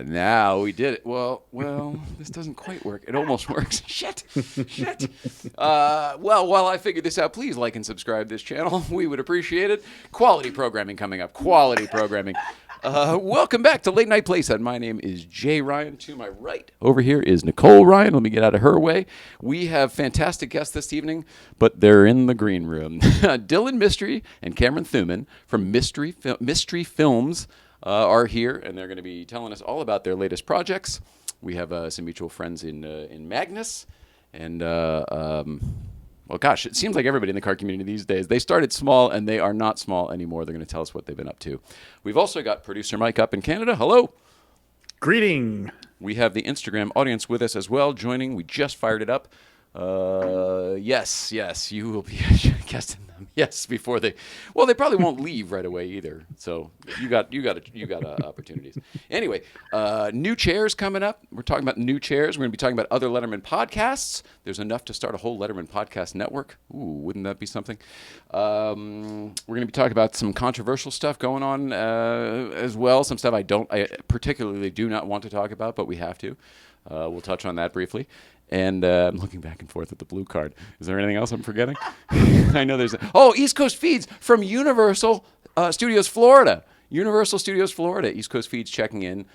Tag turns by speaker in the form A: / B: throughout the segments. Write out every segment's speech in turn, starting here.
A: Now we did it. Well, this doesn't quite work. It almost works. Shit. While I figure this out, please like and subscribe this channel. We would appreciate it. Quality programming coming up. Quality programming. Welcome back to Late Night Playset. My name is Jay Ryan. To my right over here is Nicole Ryan. Let me get out of her way. We have fantastic guests this evening, but they're in the green room. Dilanmistry and Cameronthuman from Mystery Films are here, and they're going to be telling us all about their latest projects. We have some mutual friends in Magnus, and well, gosh, it seems like everybody in the car community these days, they started small, and they are not small anymore. They're going to tell us what they've been up to. We've also got producer Mike up in Canada. Hello.
B: Greeting.
A: We have the Instagram audience with us as well, joining. We just fired it up. Yes, you will be guesting them. Yes, before they probably won't leave right away either. So you got opportunities. Anyway, new chairs coming up. We're talking about new chairs. We're going to be talking about other Letterman podcasts. There's enough to start a whole Letterman podcast network. Ooh, wouldn't that be something? We're going to be talking about some controversial stuff going on as well. Some stuff I particularly do not want to talk about, but we have to. We'll touch on that briefly. And I'm looking back and forth at the blue card. Is there anything else I'm forgetting? I know there's... East Coast Feeds from Universal Studios Florida. Universal Studios Florida. East Coast Feeds checking in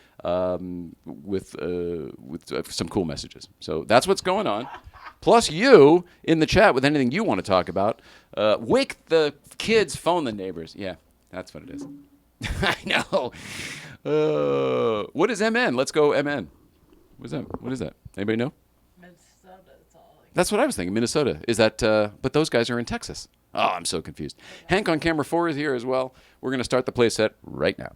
A: with some cool messages. So that's what's going on. Plus you in the chat with anything you want to talk about. Wake the kids, phone the neighbors. Yeah, that's what it is. I know. What is MN? Let's go MN. What is that? Anybody know? That's what I was thinking. Minnesota. Is that, but those guys are in Texas. Oh, I'm so confused. Hank on camera 4 is here as well. We're going to start the playset right now.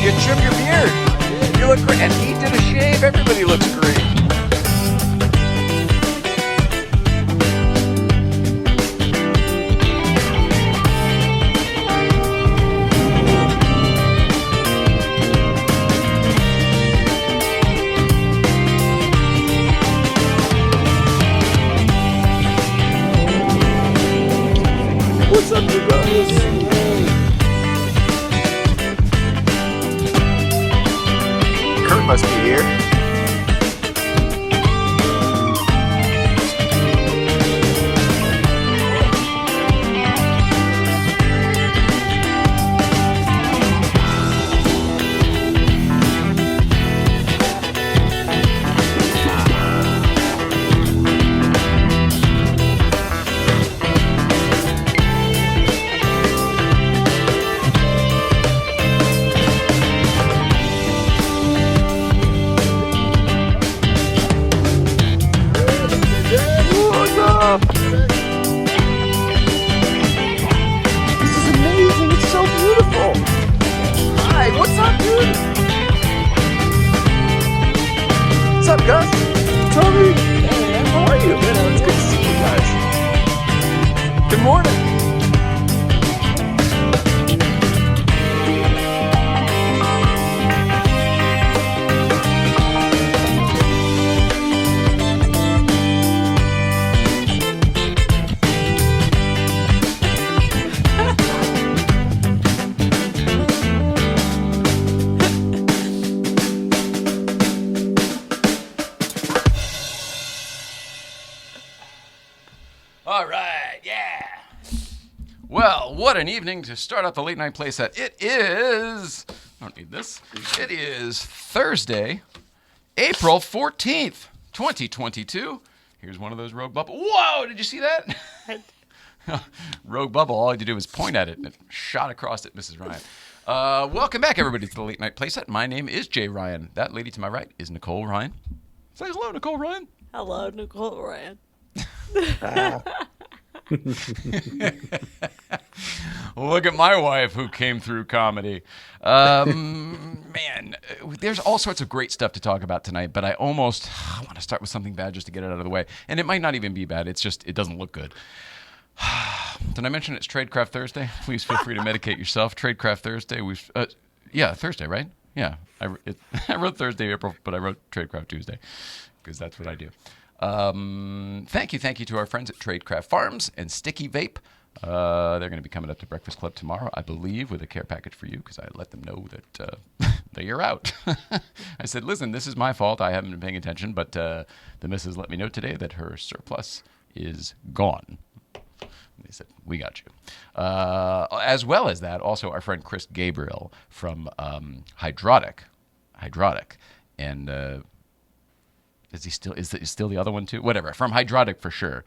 A: You trim your beard. You look great. And he did a shave. Everybody looks great. What's up, you guys? Must be here. What an evening to start out the late night playset. It is, I don't need this. It is Thursday, April 14th, 2022. Here's one of those Rogue Bubble. Whoa, did you see that? Rogue Bubble, all I had to do was point at it and it shot across at Mrs. Ryan. Welcome back, everybody, to the late night playset. My name is Jay Ryan. That lady to my right is Nicole Ryan. Say hello, Nicole Ryan.
C: Hello, Nicole Ryan.
A: Look at my wife who came through comedy. Man, there's all sorts of great stuff to talk about tonight, but I want to start with something bad just to get it out of the way. And it might not even be bad. It's just, it doesn't look good. Did I mention it's Tradecraft Thursday? Please feel free to medicate yourself. Tradecraft Thursday. Thursday, right? Yeah. I wrote Thursday, April, but I wrote Tradecraft Tuesday because that's what I do. Thank you to our friends at Tradecraft Farms and Sticky Vape. They're going to be coming up to Breakfast Club tomorrow, I believe, with a care package for you because I let them know that you're out. I said, listen, this is my fault. I haven't been paying attention, but the missus let me know today that her surplus is gone. They said, we got you. As well as that, also our friend Chris Gabriel from Hydrotic. And is he still the other one too? Whatever. From Hydrotic for sure.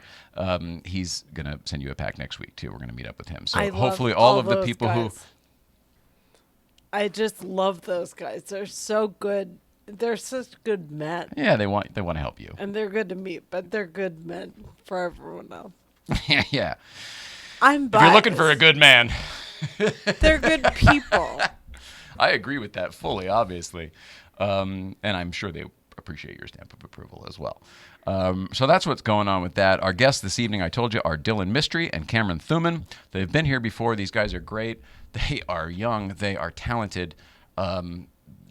A: He's going to send you a pack next week too. We're going to meet up with him. So hopefully all of the people who...
C: I just love those guys. They're so good. They're such good men.
A: Yeah, they want to help you.
C: And they're good to meet, but they're good men for everyone else.
A: Yeah.
C: I'm biased.
A: If you're looking for a good man.
C: They're good people.
A: I agree with that fully, obviously. And I'm sure they appreciate your stamp of approval as well. So that's what's going on with that. Our guests this evening, I told you, are Dilanmistry and Cameronthuman. They've been here before. These guys are great. They are young. They are talented.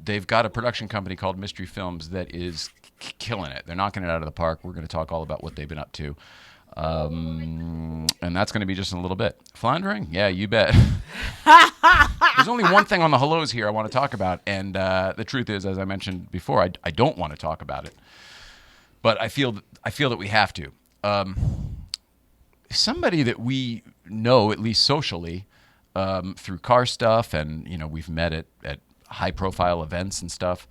A: They've got a production company called Mystery Films that is killing it. They're knocking it out of the park. We're going to talk all about what they've been up to. And that's going to be just in a little bit. Floundering? Yeah, you bet. There's only one thing on the hellos here I want to talk about, and the truth is, as I mentioned before, I don't want to talk about it, but I feel that we have to. Somebody that we know, at least socially, through car stuff, and we've met at high-profile events and stuff.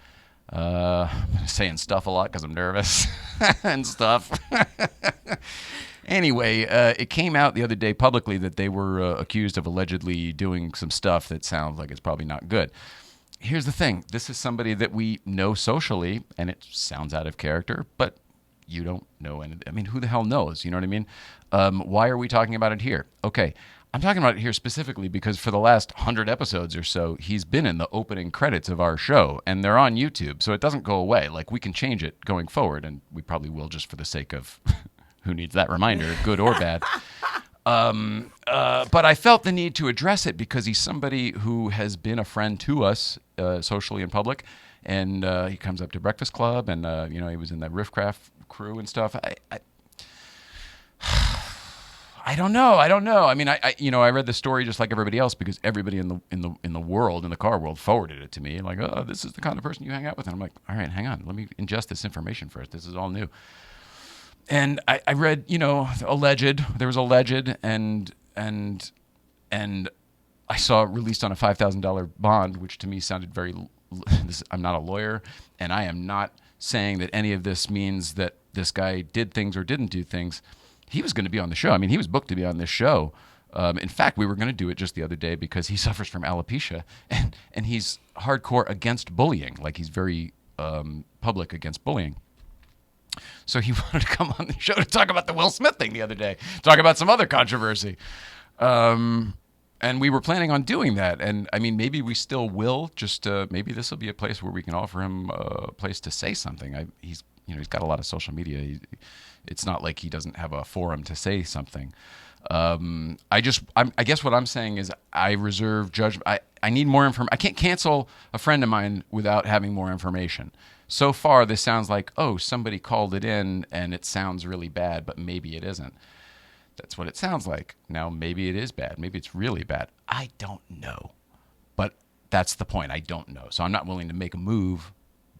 A: I'm saying stuff a lot because I'm nervous and stuff. Anyway, it came out the other day publicly that they were accused of allegedly doing some stuff that sounds like it's probably not good. Here's the thing. This is somebody that we know socially, and it sounds out of character, but you don't know. I mean, who the hell knows? You know what I mean? Why are we talking about it here? Okay, I'm talking about it here specifically because for the last 100 episodes or so, he's been in the opening credits of our show, and they're on YouTube, so it doesn't go away. Like, we can change it going forward, and we probably will just for the sake of... who needs that reminder, good or bad. But I felt the need to address it because he's somebody who has been a friend to us socially in public. And he comes up to Breakfast Club, and he was in the Riffcraft crew and stuff. I don't know. I mean, I read the story just like everybody else because everybody in the world, in the car world, forwarded it to me. Like, oh, this is the kind of person you hang out with. And I'm like, all right, hang on. Let me ingest this information first. This is all new. And I read, alleged. There was alleged, and I saw it released on a $5,000 bond, which to me sounded very. I'm not a lawyer, and I am not saying that any of this means that this guy did things or didn't do things. He was going to be on the show. I mean, he was booked to be on this show. In fact, we were going to do it just the other day because he suffers from alopecia, and he's hardcore against bullying. Like, he's very public against bullying. So he wanted to come on the show to talk about the Will Smith thing the other day, talk about some other controversy. And we were planning on doing that. And, I mean, maybe we still will. Just maybe this will be a place where we can offer him a place to say something. He's got a lot of social media. It's not like he doesn't have a forum to say something. I guess what I'm saying is I reserve judgment. I need more information. I can't cancel a friend of mine without having more information. So far, this sounds like, oh, somebody called it in and it sounds really bad, but maybe it isn't. That's what it sounds like. Now, maybe it is bad. Maybe it's really bad. I don't know. But that's the point. I don't know. So I'm not willing to make a move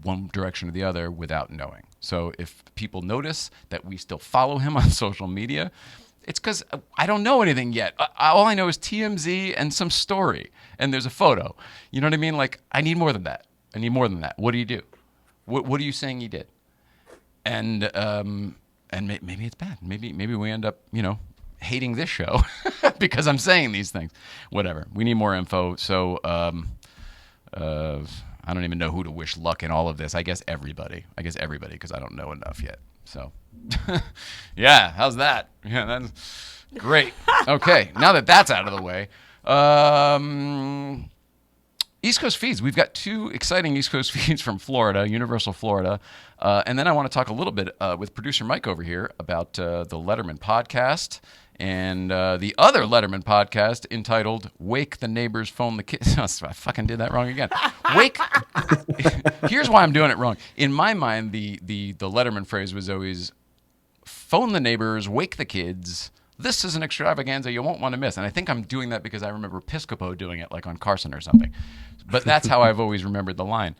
A: one direction or the other without knowing. So if people notice that we still follow him on social media, it's because I don't know anything yet. All I know is TMZ and some story, and there's a photo. You know what I mean? Like, I need more than that. What do you do? What are you saying he did? And maybe it's bad. Maybe we end up, hating this show because I'm saying these things. Whatever. We need more info. So I don't even know who to wish luck in all of this. I guess everybody because I don't know enough yet. So yeah, how's that? Yeah, that's Great. Okay, now that that's out of the way, East Coast feeds. We've got 2 exciting East Coast feeds from Florida, Universal Florida. And then I want to talk a little bit with producer Mike over here about the Letterman podcast and the other Letterman podcast entitled Wake the Neighbors, Phone the Kids. I fucking did that wrong again. Wake. Here's why I'm doing it wrong. In my mind, the Letterman phrase was always phone the neighbors, wake the kids. This is an extravaganza you won't want to miss. And I think I'm doing that because I remember Piscopo doing it, like on Carson or something. But that's how I've always remembered the line.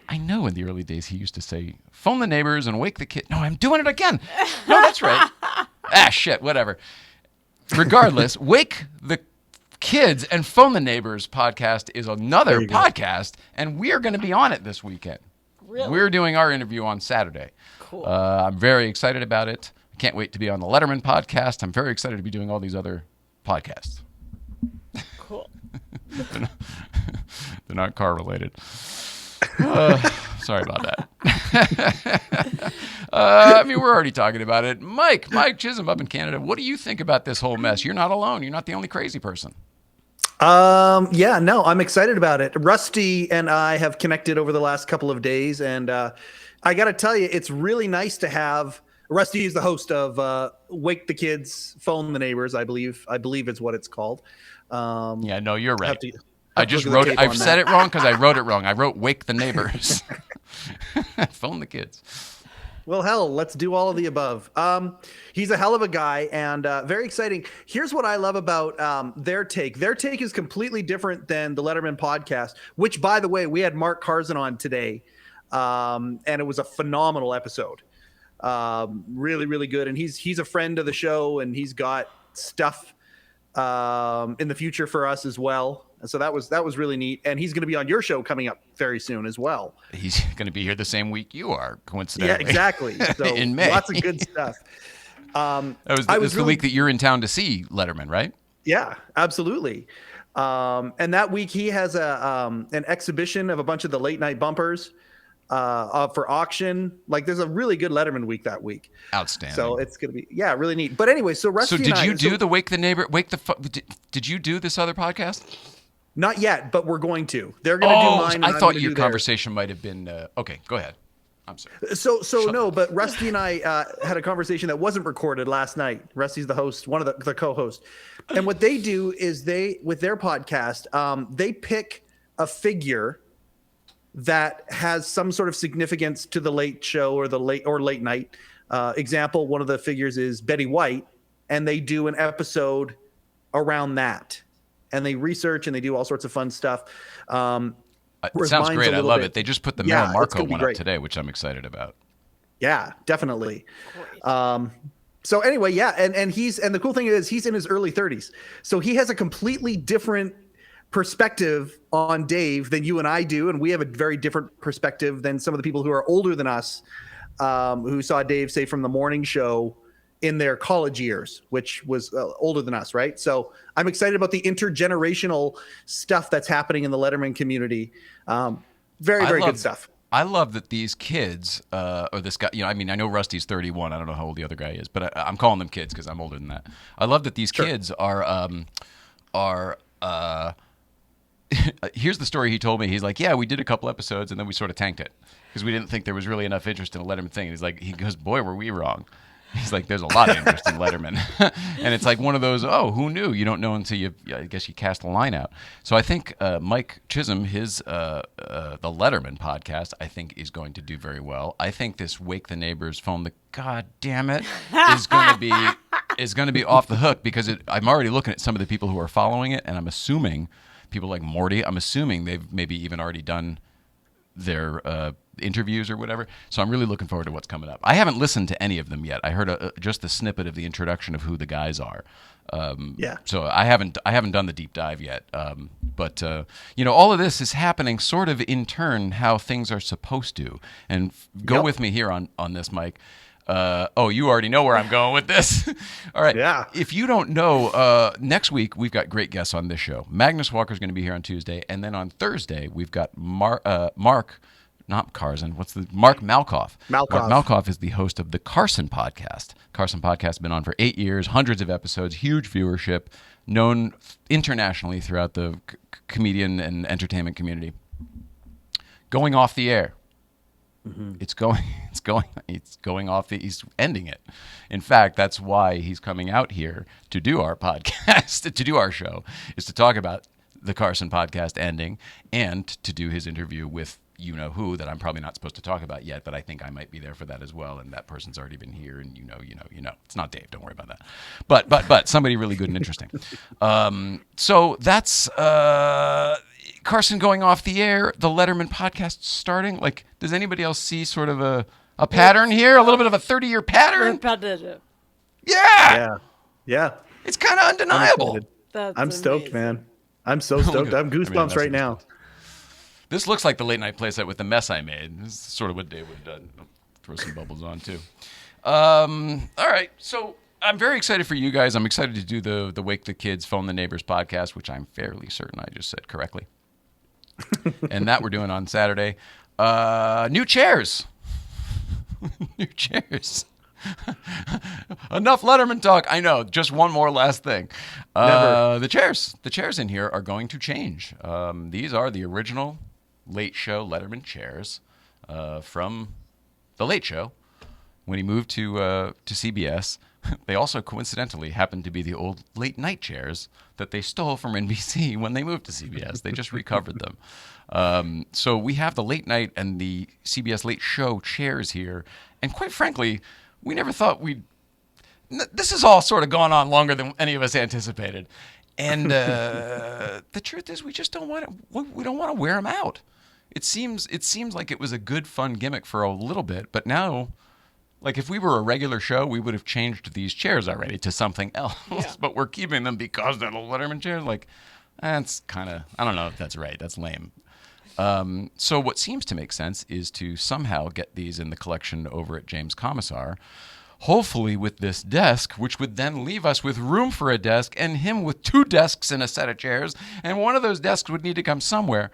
A: I know in the early days he used to say, phone the neighbors and wake the kid. No, I'm doing it again. No, that's right. Shit, whatever. Regardless, Wake the Kids and Phone the Neighbors podcast is another podcast, and we're going to be on it this weekend.
C: Really?
A: We're doing our interview on Saturday.
C: Cool.
A: I'm very excited about it. I can't wait to be on the Letterman podcast. I'm very excited to be doing all these other podcasts.
C: Cool.
A: They're not car related. Sorry about that. I mean, we're already talking about it. Mike Chisholm up in Canada. What do you think about this whole mess? You're not alone. You're not the only crazy person.
B: Yeah, no, I'm excited about it. Rusty and I have connected over the last couple of days, and I got to tell you, it's really nice to have. Rusty is the host of Wake the Kids, Phone the Neighbors. I believe it's what it's called.
A: Yeah, no, you're right.
B: I
A: just wrote it. I've said it wrong because I wrote it wrong. I wrote Wake the Neighbors. Phone the kids.
B: Well, hell, let's do all of the above. He's a hell of a guy and very exciting. Here's what I love about their take. Their take is completely different than the Letterman podcast, which, by the way, we had Mark Carson on today, and it was a phenomenal episode. Really, really good. And he's a friend of the show, and he's got stuff in the future for us as well. And so that was really neat. And he's going to be on your show coming up very soon as well.
A: He's going to be here the same week you are, coincidentally.
B: Yeah, exactly. So
A: in May.
B: Lots of good stuff.
A: That was the week that you're in town to see Letterman, right?
B: Yeah, absolutely. And that week he has an exhibition of a bunch of the late night bumpers for auction. Like, there's a really good Letterman week that week.
A: Outstanding.
B: So it's going to be, really neat. But anyway, so Rusty
A: did you do the Wake the Neighbor, did you do this other podcast?
B: Not yet, but we're going to. They're going to do mine.
A: I thought your conversation might have been, okay, go ahead. I'm sorry.
B: But Rusty and I had a conversation that wasn't recorded last night. Rusty's the host, one of the co-hosts. And what they do is with their podcast, they pick a figure that has some sort of significance to the late show or the late night. Example, one of the figures is Betty White, and they do an episode around that. And they research and they do all sorts of fun stuff.
A: It sounds great. I love it. They just put the Mel Marco one up today, which I'm excited about.
B: Yeah, definitely. So anyway, and the cool thing is he's in his early 30s. So he has a completely different perspective on Dave than you and I do. And we have a very different perspective than some of the people who are older than us, who saw Dave, say, from the morning show in their college years, which was older than us, right? So I'm excited about the intergenerational stuff that's happening in the Letterman community. Very good stuff.
A: I love that these kids, or this guy, I know Rusty's 31. I don't know how old the other guy is, but I'm calling them kids because I'm older than that. I love that these kids are here's the story he told me. He's like, yeah, we did a couple episodes and then we sort of tanked it because we didn't think there was really enough interest in a Letterman thing. And he goes, boy, were we wrong. He's like, there's a lot of interest in Letterman. And it's like one of those, who knew? You don't know until I guess you cast a line out. So I think Mike Chisholm, his the Letterman podcast, I think is going to do very well. I think this Wake the Neighbors phone, God damn it, is going to be off the hook because I'm already looking at some of the people who are following it, and I'm assuming people like Morty, I'm assuming they've maybe even already done their interviews or whatever. So I'm really looking forward to what's coming up. I haven't listened to any of them yet. I heard just the snippet of the introduction of who the guys are. So I haven't done the deep dive yet. But all of this is happening sort of in turn how things are supposed to. And go with me here on this, Mike. You already know where I'm going with this. All right.
B: Yeah.
A: If you don't know, next week we've got great guests on this show. Magnus Walker's going to be here on Tuesday, and then on Thursday we've got Mark not Carson. Mark Malkoff.
B: Malkoff.
A: Mark Malkoff is the host of the Carson podcast. Carson podcast has been on for 8 years, hundreds of episodes, huge viewership, known internationally throughout the comedian and entertainment community. Going off the air. Mm-hmm. It's going off. He's ending it. In fact, that's why he's coming out here to do our podcast, to do our show, is to talk about the Carson podcast ending and to do his interview with you-know-who that I'm probably not supposed to talk about yet, but I think I might be there for that as well, and that person's already been here, and you know. It's not Dave. Don't worry about that. But somebody really good and interesting. So that's Carson going off the air, the Letterman podcast starting. Like, does anybody else see sort of a pattern here? A little bit of a 30-year pattern?
C: Repetitive.
A: Yeah. It's kind of undeniable.
B: I'm stoked, man. I'm so stoked. I have goosebumps right now.
A: This looks like the late night playset with the mess I made. This is sort of what Dave would have done. I'll throw some bubbles on, too. All right. So I'm very excited for you guys. I'm excited to do the Wake the Kids, Phone the Neighbors podcast, which I'm fairly certain I just said correctly. And that we're doing on Saturday. New chairs. New chairs. Enough Letterman talk. I know. Just one more last thing. The chairs in here are going to change. These are the original Late Show Letterman chairs from the Late Show when he moved to CBS. They also coincidentally happened to be the old late night chairs that they stole from NBC when they moved to CBS. They just recovered them. So we have the late night and the CBS Late Show chairs here. And quite frankly, we never thought this has all sort of gone on longer than any of us anticipated. And the truth is we just don't want to wear them out. It seems like it was a good, fun gimmick for a little bit, but now, like if we were a regular show, we would have changed these chairs already to something else. Yeah. But we're keeping them because they're the Letterman chairs. Like, that's kind of, I don't know if that's right. That's lame. So what seems to make sense is to somehow get these in the collection over at James Commissar, hopefully with this desk, which would then leave us with room for a desk and him with 2 desks and a set of chairs, and one of those desks would need to come somewhere.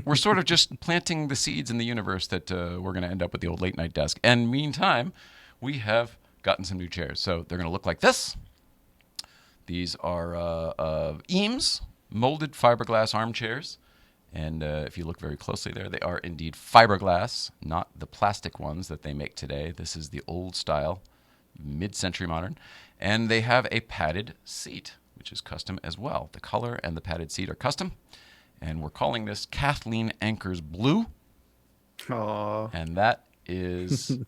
A: We're sort of just planting the seeds in the universe that we're going to end up with the old late night desk. And meantime, we have gotten some new chairs. So they're going to look like this. These are Eames molded fiberglass armchairs. And if you look very closely there, they are indeed fiberglass, not the plastic ones that they make today. This is the old style, mid-century modern. And they have a padded seat, which is custom as well. The color and the padded seat are custom. And we're calling this Kathleen Anchors Blue.
B: Aww.
A: And that is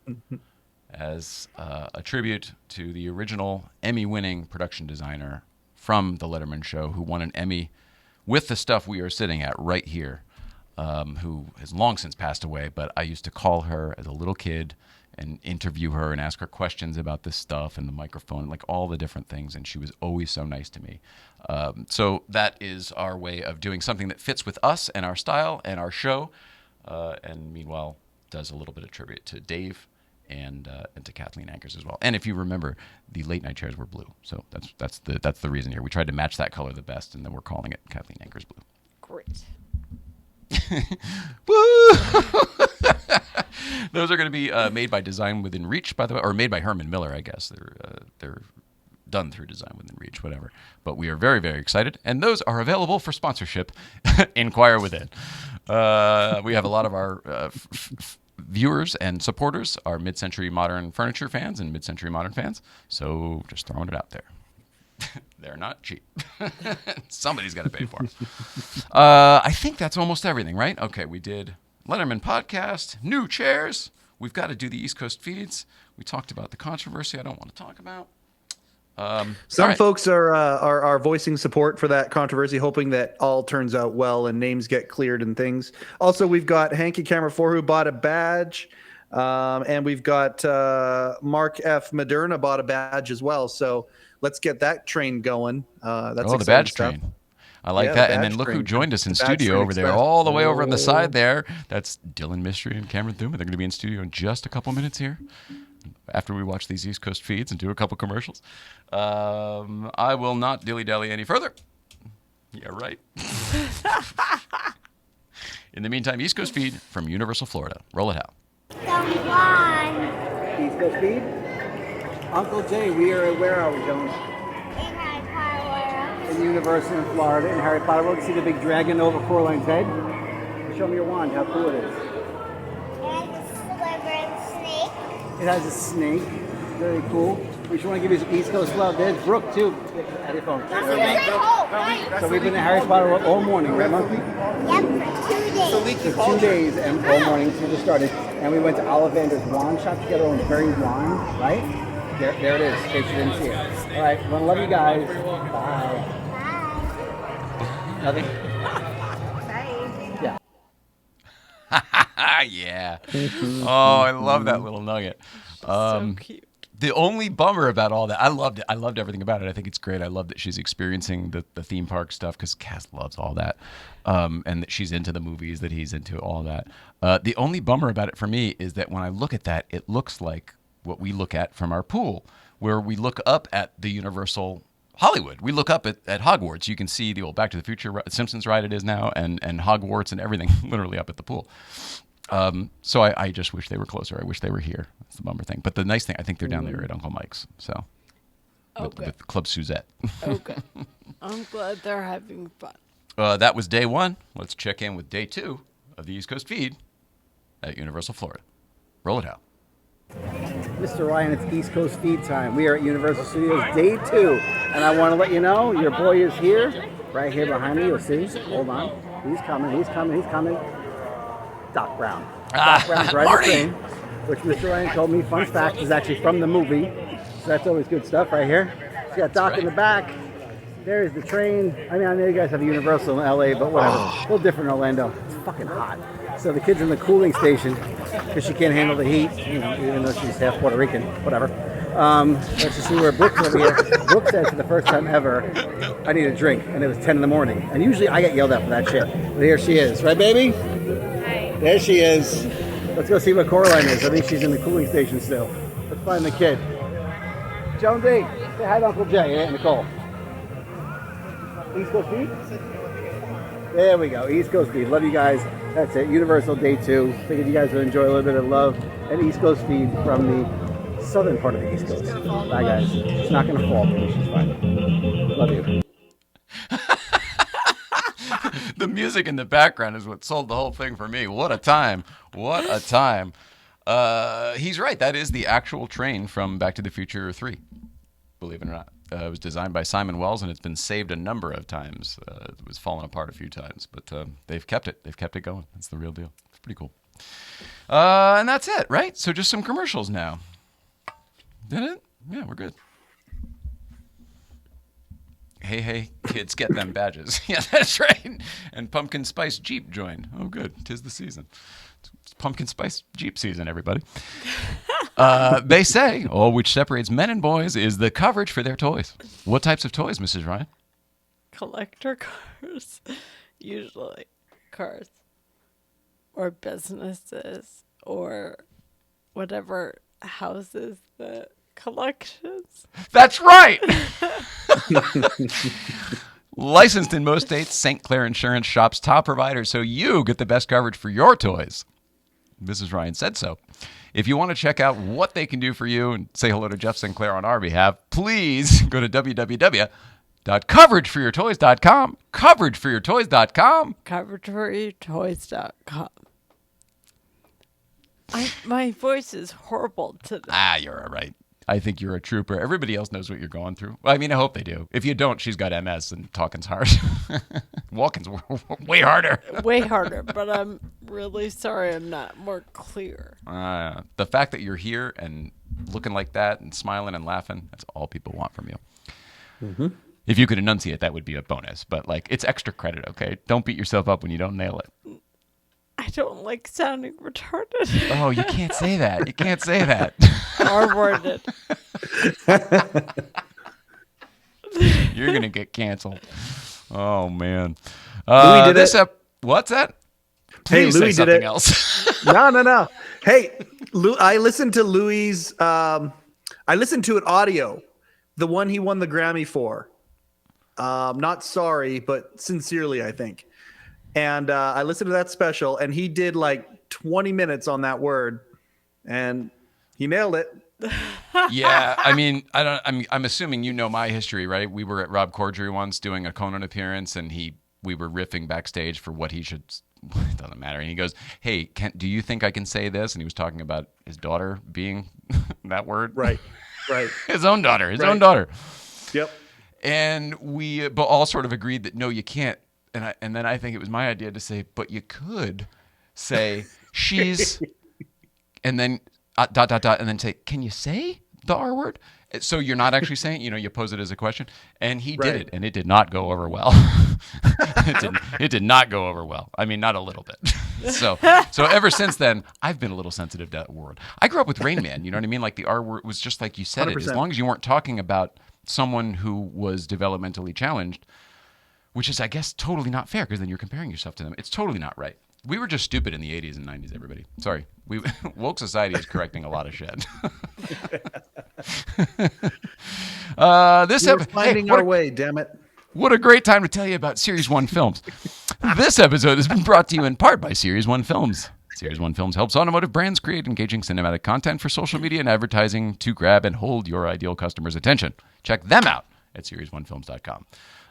A: as a tribute to the original Emmy-winning production designer from The Letterman Show, who won an Emmy with the stuff we are sitting at right here, who has long since passed away, but I used to call her as a little kid and interview her and ask her questions about this stuff and the microphone, like all the different things, and she was always so nice to me. So that is our way of doing something that fits with us and our style and our show, and meanwhile does a little bit of tribute to Dave and to Kathleen Anchors as well. And if you remember, the late night chairs were blue, so that's the reason here. We tried to match that color the best, and then we're calling it Kathleen Anchors Blue.
C: Great.
A: Woo! Those are going to be made by Design Within Reach, by the way, or made by Herman Miller, I guess. They're done through Design Within Reach, whatever. But we are very, very excited, and those are available for sponsorship. Inquire within. We have a lot of our viewers and supporters are mid-century modern furniture fans and mid-century modern fans, so just throwing it out there. They're not cheap. Somebody's got to pay for them. I think that's almost everything, right? Okay, we did Letterman podcast, new chairs. We've got to do the East Coast feeds. We talked about the controversy I don't want to talk about.
B: Some folks are voicing support for that controversy, hoping that all turns out well and names get cleared and things. Also, we've got Hanky Camera 4 who bought a badge, and we've got Mark F. Moderna bought a badge as well. So let's get that train going. That's
A: the badge train. I like that. And then look who joined us in studio over there, all the way over on the side there. That's Dilanmistry and Cameron Thuman. They're going to be in studio in just a couple minutes here after we watch these East Coast feeds and do a couple commercials. I will not dilly-dally any further. Yeah, right. In the meantime, East Coast feed from Universal Florida. Roll it out.
D: East Coast feed. Uncle Jay, where are we, Jones?
E: In Harry Potter World.
D: In Universal in Florida, in Harry Potter World. See the big dragon over Coraline's head? Show me your wand, how cool it is.
E: It has a sliver and snake.
D: It has a snake. Very cool. We just want to give you some East Coast love. There's Brooke, too. Have your phone. So we've been in Harry Potter World all morning, right, Monkey?
E: Yep, for 2 days.
D: For 2 days and all morning since we just started. And we went to Ollivander's wand shop to get our own very wand, right? There it is, in case you didn't see it. All right, I love you guys. Bye. Nothing? Yeah.
A: Yeah. Oh, I love that little nugget.
C: So cute.
A: The only bummer about all that, I loved it. I loved everything about it. I think it's great. I love that she's experiencing the theme park stuff because Cass loves all that. And that she's into the movies, that he's into all that. The only bummer about it for me is that when I look at that, it looks like what we look at from our pool, where we look up at the Universal Hollywood. We look up at Hogwarts. You can see the old Back to the Future Simpsons ride it is now, and Hogwarts and everything literally up at the pool. So I just wish they were closer. I wish they were here. That's the bummer thing. But the nice thing, I think they're down there at Uncle Mike's. So with Club Suzette.
C: Okay. I'm glad they're having fun.
A: That was day one. Let's check in with day two of the East Coast feed at Universal Florida. Roll it out.
D: Mr. Ryan, it's East Coast feed time. We are at Universal Studios day 2. And I want to let you know, your boy is here. Right here behind me, you'll see. Hold on. He's coming. Doc Brown. Doc Brown's riding the train, which Mr. Ryan told me, fun fact, is actually from the movie. So that's always good stuff right here. So you got Doc in the back. There's the train. I mean, I know you guys have a Universal in LA, but whatever. A little different in Orlando. It's fucking hot. So the kid's in the cooling station because she can't handle the heat, you know, even though she's half Puerto Rican, whatever. Let's just see where Brooke's over here. Brooke said for the first time ever, I need a drink, and it was 10 in the morning. And usually I get yelled at for that shit. But here she is. Right, baby? Hi. There she is. Let's go see what Coraline is. I think she's in the cooling station still. Let's find the kid. Joan D, say hi to Uncle Jay, Aunt Nicole. East Coast Feed? There we go, East Coast Feed. Love you guys. That's it, Universal Day 2. Figured you guys would enjoy a little bit of love and East Coast Feed from the southern part of the East Coast. Bye guys. She's not going to fall, but she's fine. Love you.
A: The music in the background is what sold the whole thing for me. What a time. What a time. He's right. That is the actual train from Back to the Future 3, believe it or not. It was designed by Simon Wells, and it's been saved a number of times. It was fallen apart a few times, but they've kept it. They've kept it going. That's the real deal. It's pretty cool. And that's it, right? So just some commercials now. Did it? Yeah, we're good. Hey, kids, get them badges. Yeah, that's right. And Pumpkin Spice Jeep joined. Oh, good. 'Tis the season. It's Pumpkin Spice Jeep season, everybody. They say, which separates men and boys is the coverage for their toys. What types of toys, Mrs. Ryan?
C: Collector cars. Usually cars. Or businesses. Or whatever houses the collections.
A: That's right. Licensed in most states, St. Clair Insurance shops top providers so you get the best coverage for your toys. Mrs. Ryan said so. If you want to check out what they can do for you and say hello to Jeff Sinclair on our behalf, please go to www.coverageforyourtoys.com. Coverageforyourtoys.com.
C: Coverageforyourtoys.com. My voice is horrible today.
A: You're all right. I think you're a trooper. Everybody else knows what you're going through. Well, I mean, I hope they do. If you don't, she's got MS and talking's hard. Walking's way harder.
C: Way harder, but I'm really sorry I'm not more clear.
A: The fact that you're here and looking like that and smiling and laughing, that's all people want from you. Mm-hmm. If you could enunciate, that would be a bonus. But, it's extra credit, okay? Don't beat yourself up when you don't nail it.
C: I don't like sounding retarded.
A: Oh, you can't say that. You can't say that.
C: R-worded.
A: You're going to get canceled. Oh, man.
B: Louis did it.
A: What's that?
B: Hey,
A: Please
B: Louis
A: say
B: did
A: something
B: it.
A: else.
B: No. Hey, I listened to Louis'. I listened to it audio, the one he won the Grammy for. Not sorry, but sincerely, I think. And I listened to that special, and he did like 20 minutes on that word, and he nailed it.
A: Yeah, I mean, I'm assuming you know my history, right? We were at Rob Corddry once doing a Conan appearance, and we were riffing backstage for what he should. It doesn't matter. And he goes, "Hey, do you think I can say this?" And he was talking about his daughter being that word.
B: Right.
A: His own daughter.
B: Yep.
A: And we but all sort of agreed that no, you can't. And then I think it was my idea to say, but you could say she's, and then and then say, can you say the R word? So you're not actually saying, you pose it as a question, and he did it, and it did not go over well. It did not go over well. I mean, not a little bit. So ever since then, I've been a little sensitive to that word. I grew up with Rain Man. You know what I mean? Like the R word was just like you said
B: 100%.
A: it. As long as you weren't talking about someone who was developmentally challenged, which is, I guess, totally not fair because then you're comparing yourself to them. It's totally not right. We were just stupid in the 80s and 90s, everybody. Sorry. Woke society is correcting a lot of shit.
B: We're finding our way, damn it.
A: What a great time to tell you about Series 1 Films. This episode has been brought to you in part by Series 1 Films. Series 1 Films helps automotive brands create engaging cinematic content for social media and advertising to grab and hold your ideal customer's attention. Check them out at series1films.com.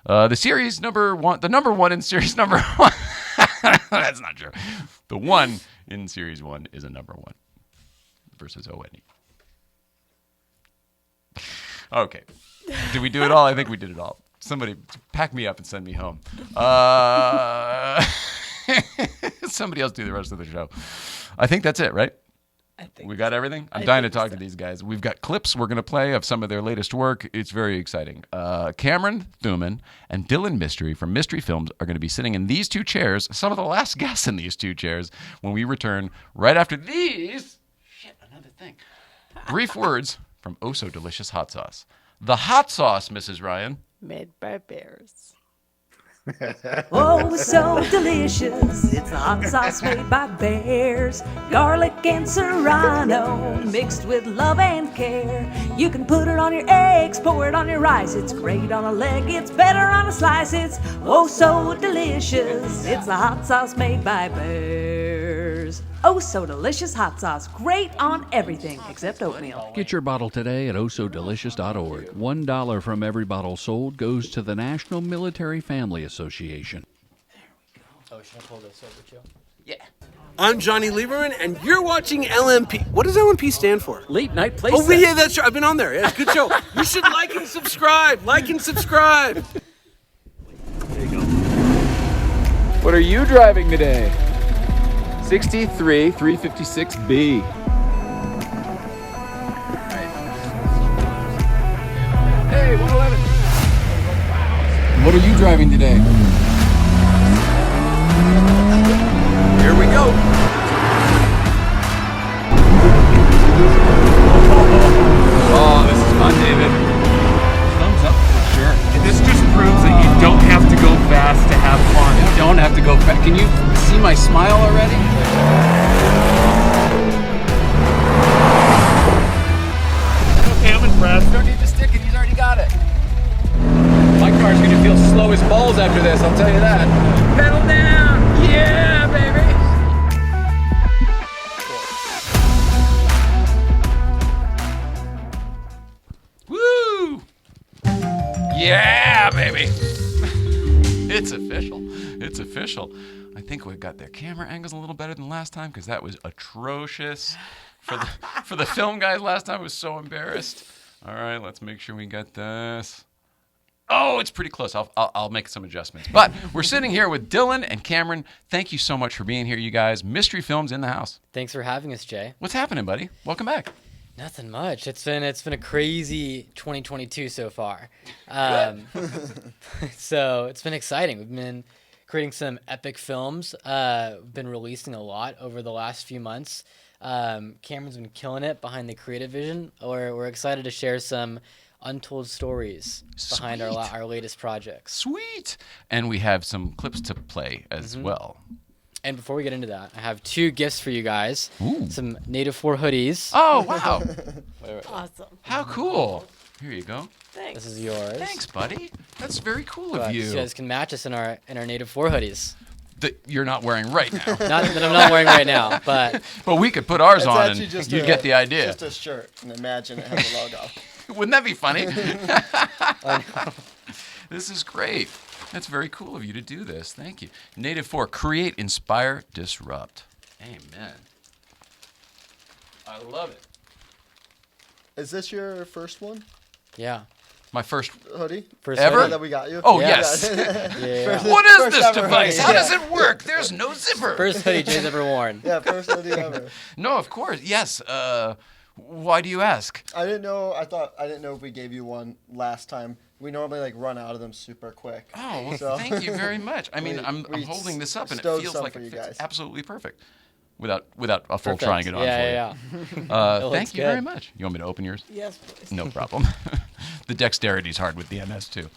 A: The series number one, the number one in series number one. That's not true. The one in series 1 is a number 1 versus O-N-E. Okay. Did we do it all? I think we did it all. Somebody pack me up and send me home. Somebody else do the rest of the show. I think that's it, right?
C: I think
A: We got everything? I'm dying to talk to these guys. We've got clips we're going to play of some of their latest work. It's very exciting. Cameronthuman and dilanmistry from Mystery Films are going to be sitting in these two chairs, some of the last guests in these two chairs, when we return right after these. Shit, another thing. Brief words from Oh So Delicious Hot Sauce. The hot sauce, Mrs. Ryan.
C: Made by bears.
F: Oh, so delicious. It's the hot sauce made by bears. Garlic and serrano mixed with love and care. You can put it on your eggs, pour it on your rice. It's great on a leg, it's better on a slice. It's oh so delicious. It's the hot sauce made by bears. Oh, so delicious hot sauce. Great on everything except oatmeal.
G: Get your bottle today at ohsodelicious.org. $1 from every bottle sold goes to the National Military Family Association.
H: Oh, should I pull this over, Joe?
A: Yeah.
I: I'm Johnny Lieberman, and you're watching LNP. What does LNP stand for?
H: Late Night Playset.
I: Oh, yeah, that's right. I've been on there. Yeah, good show. You should like and subscribe. Like and subscribe.
H: There you go.
J: What are you driving today? 63 356B. Hey, 111. What are you driving today? Here we go. Oh, this is fun, David. Thumbs up for sure. This just proves that you don't have to go fast to have fun. You don't have to go fast. Can you see my smile already?
I: Okay, I'm impressed.
J: You don't need to stick it. He's already got it. My car's going to feel slow as balls after this, I'll tell you that. Pedal down. Yeah, baby.
A: Woo! Yeah, baby. It's official. It's official. I think we've got their camera angles a little better than last time because that was atrocious. For the film guys last time, I was so embarrassed. All right, let's make sure we got this. Oh, it's pretty close. I'll make some adjustments. But we're sitting here with Dylan and Cameron. Thank you so much for being here, you guys. Mystery Films in the house.
H: Thanks for having us, Jay.
A: What's happening, buddy? Welcome back.
H: Nothing much. It's been a crazy 2022 so far. So it's been exciting. We've been creating some epic films. Been releasing a lot over the last few months. Cameron's been killing it behind the creative vision. We're excited to share some untold stories behind our latest projects.
A: Sweet. And we have some clips to play as well.
H: And before we get into that, I have 2 gifts for you guys.
A: Ooh.
H: Some Native 4 hoodies.
A: Oh, wow.
H: Wait.
C: Awesome.
A: How cool. Here you go.
C: Thanks.
H: This is yours.
A: Thanks, buddy. That's very cool
H: But
A: of
H: you
A: you.
H: guys can match us in our Native 4 hoodies.
A: that you're not wearing right now.
H: Not that I'm not wearing right now, but
A: we could put ours
K: It's
A: on
K: actually
A: and
K: just
A: you get the idea.
K: Just a shirt, and imagine it has a logo.
A: Wouldn't that be funny? This is great. That's very cool of you to do this. Thank you. Native 4, create, inspire, disrupt. Amen. I love it.
K: Is this your first one?
H: yeah.
A: My first
K: Hoodie?
H: First
A: Ever?
H: hoodie.
K: That we got you?
A: Oh,
H: Yeah.
A: yes.
H: Yeah.
A: What is
K: First
A: this
K: ever
A: device?
K: hoodie.
A: How
K: Yeah.
A: does it work? There's no zipper.
H: First hoodie Jay's ever worn.
K: Yeah, first hoodie ever.
A: No, of course. Yes. Why do you ask?
K: I didn't know. I didn't know if we gave you one last time. We normally like run out of them super quick.
A: Oh, well,
K: So-
A: thank you very much. I mean,
K: We-
A: I'm
K: we
A: holding this up, and it
K: stowed
A: feels
K: some
A: like
K: for
A: it
K: you
A: fits
K: guys.
A: absolutely perfect. Without a full
H: Perfect.
A: trying it on for you.
H: Yeah. It looks
A: Thank you very
H: good.
A: much. You want me to open yours?
C: Yes, please.
A: No problem. The dexterity's hard with the MS too.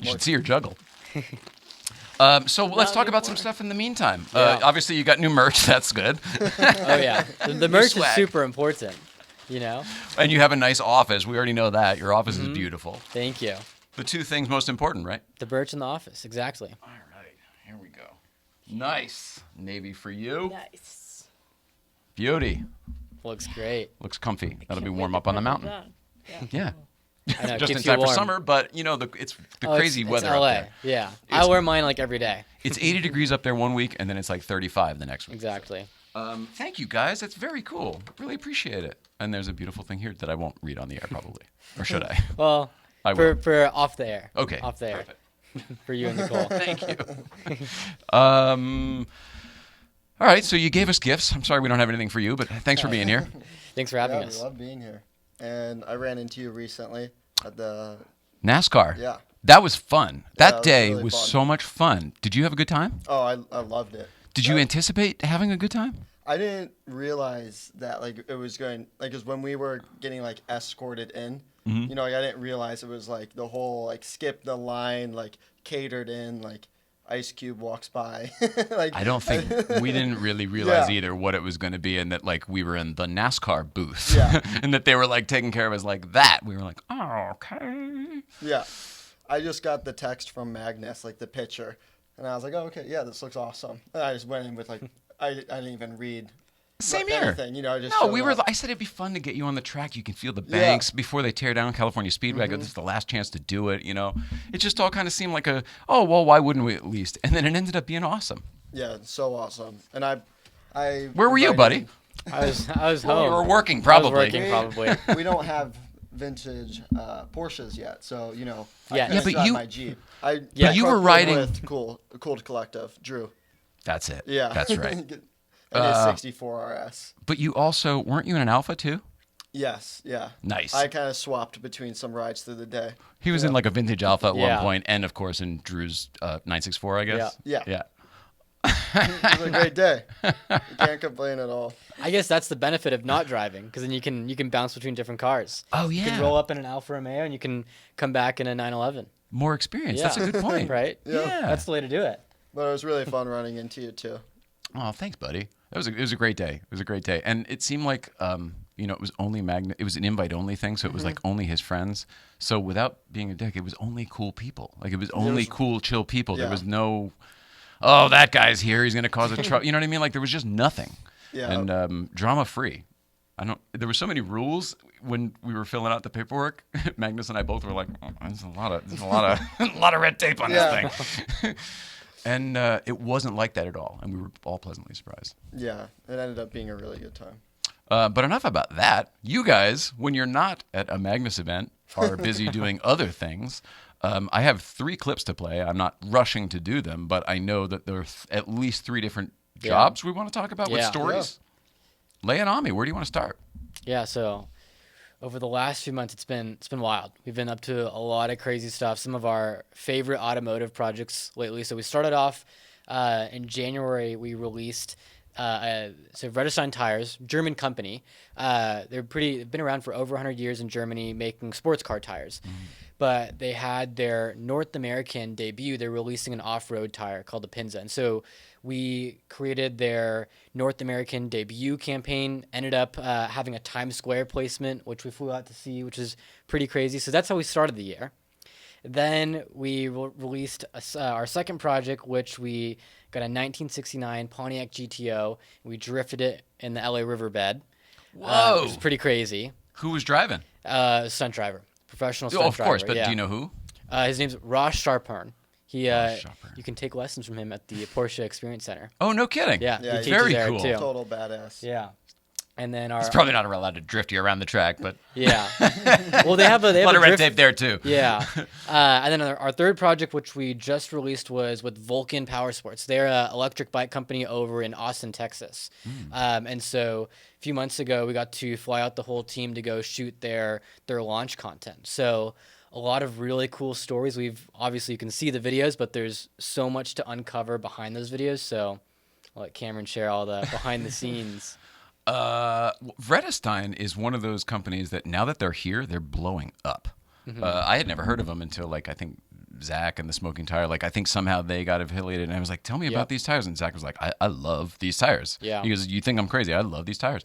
A: You should see her juggle. So let's talk about some stuff in the meantime.
H: Yeah.
A: Obviously, you got new merch. That's good.
H: Oh yeah. The merch is
A: swag.
H: super important. You know.
A: And you have a nice office. We already know that. Your office is beautiful.
H: Thank you.
A: The two things most important, right?
H: The merch in the office. Exactly.
A: All right. Here we go. Nice. Navy for you.
C: Nice.
A: Beauty.
H: Looks great.
A: Looks comfy. That'll be
C: Can't
A: warm
C: wait
A: up
C: to
A: on the
C: put it
A: mountain.
C: on.
A: Yeah.
H: I know,
A: Just in
H: keeps you
A: time for
H: warm.
A: summer, but you know it's the
H: Oh,
A: crazy
H: it's
A: weather
H: LA.
A: up there.
H: Yeah. I
A: It's-
H: wear mine like every day.
A: It's 80 degrees up there one week, and then it's like 35 the next week.
H: Exactly.
A: Thank you guys. That's very cool. Really appreciate it. And there's a beautiful thing here that I won't read on the air probably, or should I?
H: Well,
A: I will.
H: for off the air.
A: Okay.
H: Off the air.
A: Perfect.
H: For you and Nicole.
A: Thank you. All right. So you gave us gifts. I'm sorry we don't have anything for you, but thanks for being here.
H: Thanks for having
K: Yeah, we
H: us.
K: love being here. And I ran into you recently at the.
A: NASCAR.
K: Yeah.
A: That was fun. That
K: it was
A: day
K: really
A: was
K: fun.
A: so much fun. Did you have a good time?
K: Oh, I loved it.
A: Did you anticipate having a good time?
K: I didn't realize that like it was going like because when we were getting like escorted in,
A: Mm-hmm.
K: you know, like, I didn't realize it was like the whole like skip the line like catered in like Ice Cube walks by. Like
A: I don't think we didn't really realize
K: Yeah.
A: either what it was going to be, and that like we were in the NASCAR booth,
K: Yeah.
A: and that they were like taking care of us like that. We were like, oh, okay.
K: Yeah, I just got the text from Magnus like the picture, and I was like, oh okay, yeah, this looks awesome. And I just went in with like I didn't even read.
A: Same here.
K: Anything, you know, I just
A: No,
K: showed
A: we were.
K: up.
A: I said it'd be fun to get you on the track. You can feel the
K: Yeah.
A: banks before they tear down California Speedway. I go,
K: Mhm.
A: this is the last chance to do it. You know, it just all kind of seemed like oh well, why wouldn't we at least? And then it ended up being awesome.
K: Yeah, so awesome. And I
A: Where were you, buddy?
H: I was
A: Well,
H: home.
A: you were working,
H: I was
A: probably.
H: working probably.
K: We don't have vintage Porsches yet, so you know. I
H: Yeah.
K: couldn't
A: Yeah, but
K: drive
A: you-
K: my Jeep. I
A: but you were
K: carpooled
A: riding-
K: with Cool Collective, Drew.
A: That's it.
K: Yeah,
A: that's right.
K: And his 64 RS.
A: But you also weren't you in an Alpha too?
K: Yes, yeah.
A: Nice.
K: I kind of swapped between some rides through the day.
A: He was in like a vintage Alpha at
H: Yeah.
A: one point, and of course in Drew's 964, I guess.
K: Yeah.
A: Yeah.
K: It was a great day. You can't complain at all.
H: I guess that's the benefit of not driving, because then you can bounce between different cars.
A: Oh
H: You
A: yeah.
H: can roll up in an Alfa Romeo and you can come back in a 911.
A: More experience.
H: Yeah.
A: That's a good point.
H: Right?
K: Yeah.
H: That's the way to do it.
K: But it was really fun running into you too.
A: Oh, thanks, buddy. It was a great day. It was a great day, and it seemed like it was only It was an invite only thing, so it was like only his friends. So without being a dick, it was only cool people. Like it was only cool, chill people. There
K: Yeah.
A: was no, oh, that guy's here. He's gonna cause a trouble. You know what I mean? Like there was just nothing.
K: Yeah.
A: And drama free. There were so many rules when we were filling out the paperwork. Magnus and I both were like, oh, there's a lot of a lot of red tape on
K: Yeah.
A: this thing. And it wasn't like that at all, and we were all pleasantly surprised.
K: Yeah, it ended up being a really good time.
A: But enough about that. You guys, when you're not at a Magnus event, are busy doing other things. I have 3 clips to play. I'm not rushing to do them, but I know that there are at least 3 different jobs we want to talk about with
H: Yeah.
A: stories. Lay it on me. Where do you want to start?
H: Yeah, so over the last few months, it's been wild. We've been up to a lot of crazy stuff. Some of our favorite automotive projects lately. So we started off in January. We released Redestein Tires, German company. They've been around for over 100 years in Germany, making sports car tires. But they had their North American debut. They're releasing an off-road tire called the Pinza. And so we created their North American debut campaign, ended up having a Times Square placement, which we flew out to see, which is pretty crazy. So that's how we started the year. Then we released our second project, which we got a 1969 Pontiac GTO. We drifted it in the LA riverbed.
A: Whoa.
H: Which is pretty crazy.
A: Who was driving?
H: Stunt driver. Professional stunt driver.
A: Of course, but
H: yeah.
A: do you know who?
H: His name's Ross Sharphorn.
A: Ross Sharphorn.
H: You can take lessons from him at the Porsche Experience Center.
A: Oh, no kidding.
H: Yeah,
K: Yeah,
H: he
A: very
H: teaches there
A: cool.
H: too.
K: Total badass.
H: Yeah. And then
A: He's probably not allowed to drift you around the track, but
H: yeah. Well, they have a
A: lot of red
H: drift
A: tape there too.
H: Yeah. And then our third project, which we just released, was with Vulcan Power Sports. They're an electric bike company over in Austin, Texas. And so a few months ago, we got to fly out the whole team to go shoot their launch content. So a lot of really cool stories. Obviously you can see the videos, but there's so much to uncover behind those videos. So I'll let Cameron share all the behind the scenes.
A: Vredestein is one of those companies that now that they're here, they're blowing up. I had never heard of them until I think Zach and the Smoking Tire. I think somehow they got affiliated, and I was like, "Tell me about these tires." And Zach was like, "I love these tires."
H: Yeah.
A: He goes, "You think I'm crazy? I love these tires."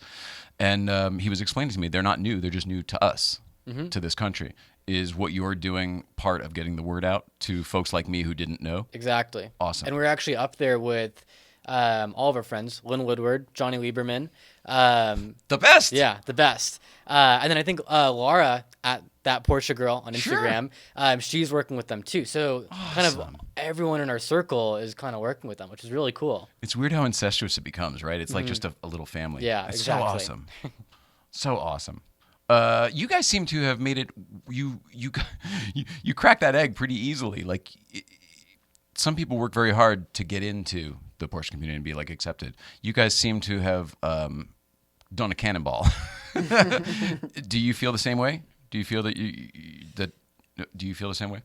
A: And he was explaining to me they're not new; they're just new to us, to this country. Is what you're doing part of getting the word out to folks like me who didn't know?
H: Exactly.
A: Awesome.
H: And we're actually up there with all of our friends, Lynn Woodward, Johnny Lieberman. The
A: best.
H: Yeah, the best. And then I think Laura at That Porsche Girl on Instagram, she's working with them too. So kind of everyone in our circle is kind of working with them, which is really cool.
A: It's weird how incestuous it becomes, right? It's like just a little family.
H: Yeah,
A: it's
H: exactly.
A: so awesome. So awesome. You guys seem to have made it. You crack that egg pretty easily. Some people work very hard to get into the Porsche community and be accepted. You guys seem to have done a cannonball. Do you feel the same way? Do you feel that Do you feel the same way?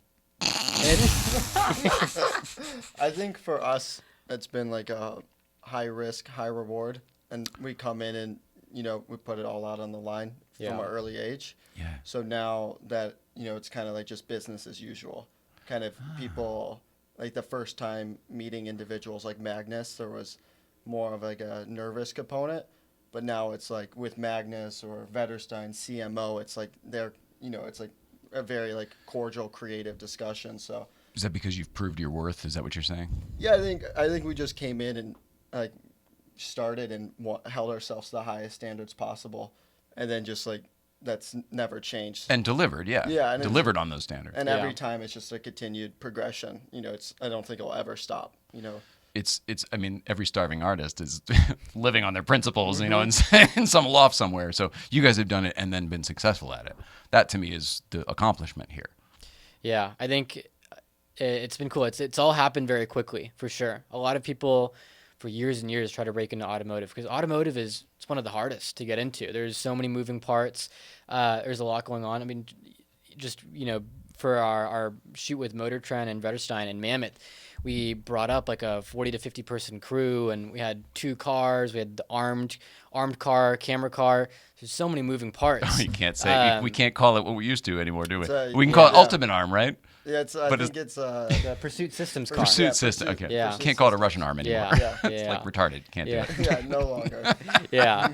K: I think for us, it's been a high risk, high reward, and we come in and we put it all out on the line from our early age.
A: Yeah.
K: So now that it's kind of just business as usual. Kind of people the first time meeting individuals like Magnus, there was more of a nervous component, but now it's with Magnus or Vetterstein, CMO, it's they're it's a very cordial, creative discussion. So
A: is that because you've proved your worth? Is that what you're saying?
K: Yeah, I think we just came in and started and held ourselves to the highest standards possible, and then just that's never changed
A: and delivered. Yeah, and delivered on those standards.
K: And every time it's just a continued progression. I don't think it'll ever stop.
A: It's I mean, every starving artist is living on their principles, in some loft somewhere. So you guys have done it and then been successful at it. That to me is the accomplishment here.
H: Yeah, I think it's been cool. It's all happened very quickly, for sure. A lot of people for years and years try to break into automotive because automotive it's one of the hardest to get into. There's so many moving parts. There's a lot going on. I mean, just for our shoot with Motor Trend and Vetterstein and Mammoth, we brought up a 40 to 50 person crew, and we had 2 cars. We had the armed car, camera car. There's so many moving parts.
A: Oh, you can't say we can't call it what we used to anymore, do we? We can
K: yeah,
A: call it Ultimate Arm, right?
K: Yeah, I think it's
H: the Pursuit Systems car.
A: Pursuit System. Okay.
H: Yeah.
A: Can't call it a Russian Arm anymore.
H: Yeah.
A: It's retarded. Can't do it.
K: Yeah, no longer.
H: Yeah.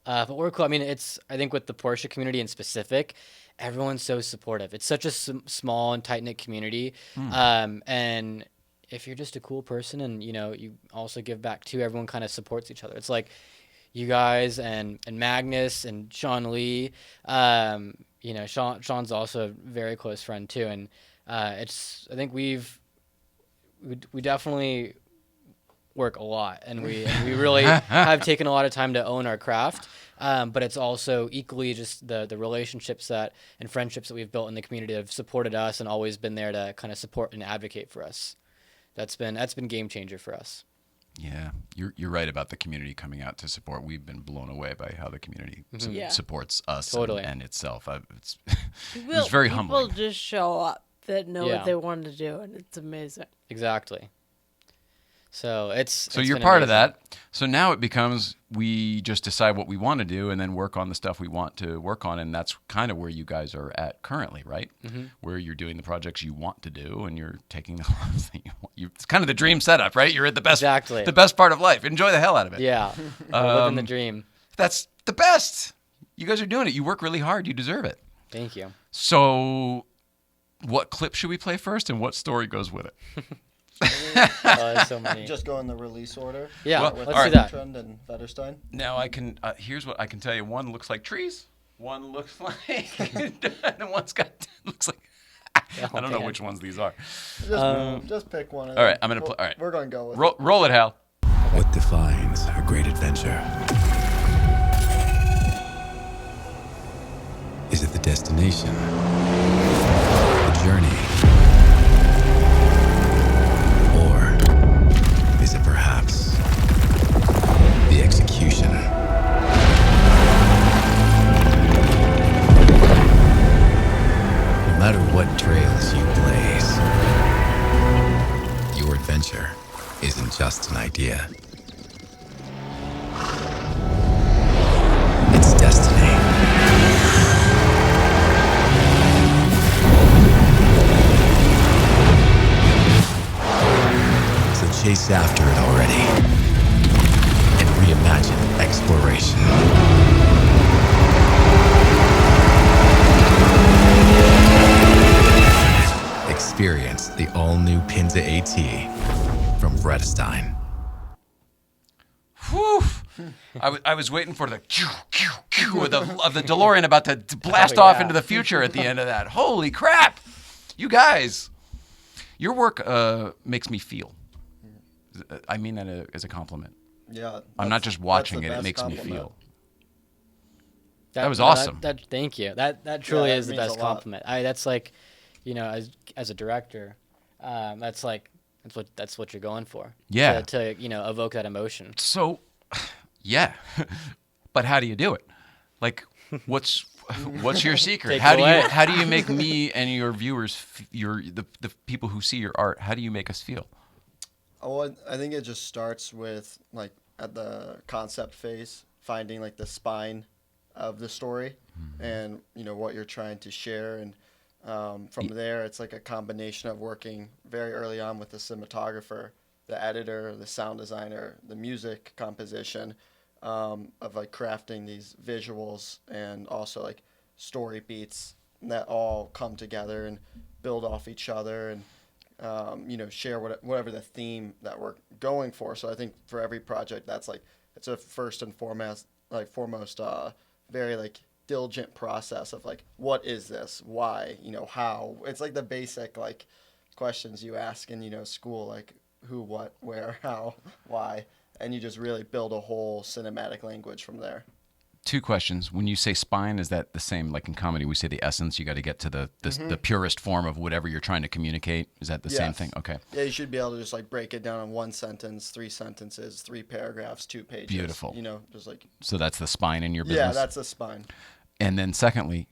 H: But we're cool. I mean, I think with the Porsche community in specific, everyone's so supportive. It's such a small and tight-knit community. And if you're just a cool person and, you also give back too, everyone kind of supports each other. It's you guys and Magnus and Sean Lee, Sean's also a very close friend too. And I think we definitely work a lot, and we really have taken a lot of time to own our craft. But it's also equally just the relationships and friendships that we've built in the community that have supported us and always been there to kind of support and advocate for us. That's been game changer for us.
A: Yeah, you're right about the community coming out to support. We've been blown away by how the community supports us and itself. It's very humbling.
C: People just show up that know what they want to do, and it's amazing.
H: Exactly. So
A: so you're part of that. So now it becomes we just decide what we want to do and then work on the stuff we want to work on, and that's kind of where you guys are at currently, right? Where you're doing the projects you want to do and you're taking the ones that you want. It's kind of the dream setup, right? You're at the best part of life. Enjoy the hell out of it.
H: Yeah, living the dream.
A: That's the best. You guys are doing it. You work really hard. You deserve it.
H: Thank you.
A: So What clip should we play first, and what story goes with it?
H: There's so many.
K: Just go in the release order.
H: Yeah,
A: Well,
H: let's
A: all
H: do
A: right.
H: that.
K: Trend and Vetterstein.
A: Now I can. Here's what I can tell you. One looks like trees. One looks like. And one's got looks like. I don't know which ones these are.
K: Just pick one.
A: All right, I'm gonna play. All right,
K: We're gonna go with
A: roll it, Hal.
L: What defines a great adventure? Is it the destination? The journey? Or is it perhaps the execution? No matter what trails you blaze, your adventure isn't just an idea. It's destiny. So chase after it already and reimagine exploration. Experience the all-new Pinza AT from Vetterstein.
A: Whew. I was waiting for the of the DeLorean about to blast off into the future at the end of that. Holy crap! You guys, your work makes me feel. I mean that as a compliment.
K: Yeah.
A: I'm not just watching it; it
K: best
A: makes
K: compliment.
A: me feel. That was awesome.
H: Thank you. That truly
K: that
H: is the
K: means
H: best
K: a lot.
H: compliment. That's like, as a director, that's what you're going for.
A: Yeah.
H: To evoke that emotion.
A: So, yeah, but how do you do it? Like, what's your secret?
H: Take
A: How
H: it
A: do
H: away.
A: you how do you make me and your viewers, the people who see your art? How do you make us feel?
K: Oh, I think it just starts with like at the concept phase, finding like the spine of the story, and what you're trying to share, and from there it's like a combination of working very early on with the cinematographer, the editor, the sound designer, the music composition, of like crafting these visuals and also like story beats that all come together and build off each other and share whatever the theme that we're going for. So I think for every project, that's like it's a first and foremost very like diligent process of like, what is this, why, how. It's like the basic like questions you ask in school, like who, what, where, how, why, and you just really build a whole cinematic language from there.
A: Two questions. When you say spine, is that the same like in comedy? We say the essence. You got to get to the purest form of whatever you're trying to communicate. Is that the same
K: Yes.
A: thing? Okay.
K: Yeah, you should be able to just like break it down in one sentence, 3 sentences, 3 paragraphs, 2 pages.
A: Beautiful.
K: Just like.
A: So that's the spine in your business.
K: Yeah, that's the spine.
A: And then secondly,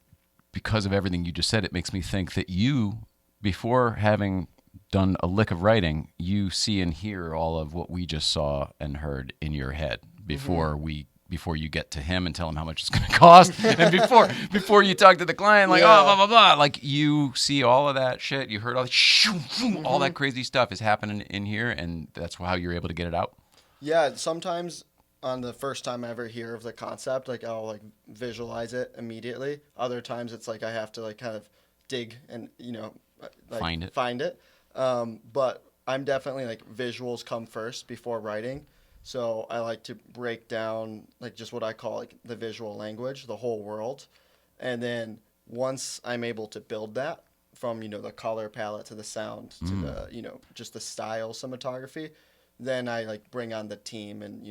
A: because of everything you just said, it makes me think that you, before having done a lick of writing, you see and hear all of what we just saw and heard in your head before you get to him and tell him how much it's going to cost, and before you talk to the client, like oh blah blah blah, like you see all of that shit. You heard all that crazy stuff is happening in here, and that's how you're able to get it out.
K: Yeah, sometimes on the first time I ever hear of the concept, like I'll like visualize it immediately. Other times it's like I have to like kind of dig and like find it. But I'm definitely like visuals come first before writing. So I like to break down like just what I call like the visual language, the whole world. And then once I'm able to build that from, the color palette to the sound to the, just the style cinematography, then I like bring on the team and,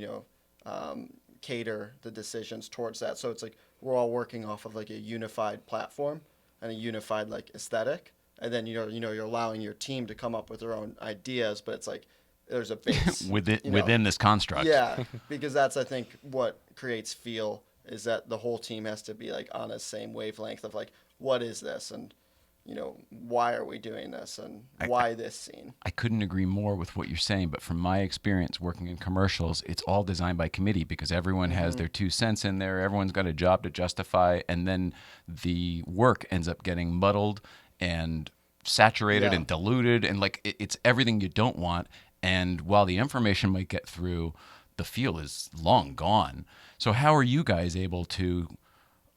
K: cater the decisions towards that. So it's like we're all working off of like a unified platform and a unified like aesthetic. And then, you're allowing your team to come up with their own ideas, but it's like, there's a base
A: within this construct.
K: Yeah, because that's I think what creates feel is that the whole team has to be like on the same wavelength of like, what is this, and why are we doing this, and why this scene.
A: I couldn't agree more with what you're saying, but from my experience working in commercials, it's all designed by committee because everyone has their 2 cents in there. Everyone's got a job to justify, and then the work ends up getting muddled and saturated and diluted, and like it's everything you don't want. And while the information might get through, the feel is long gone. So how are you guys able to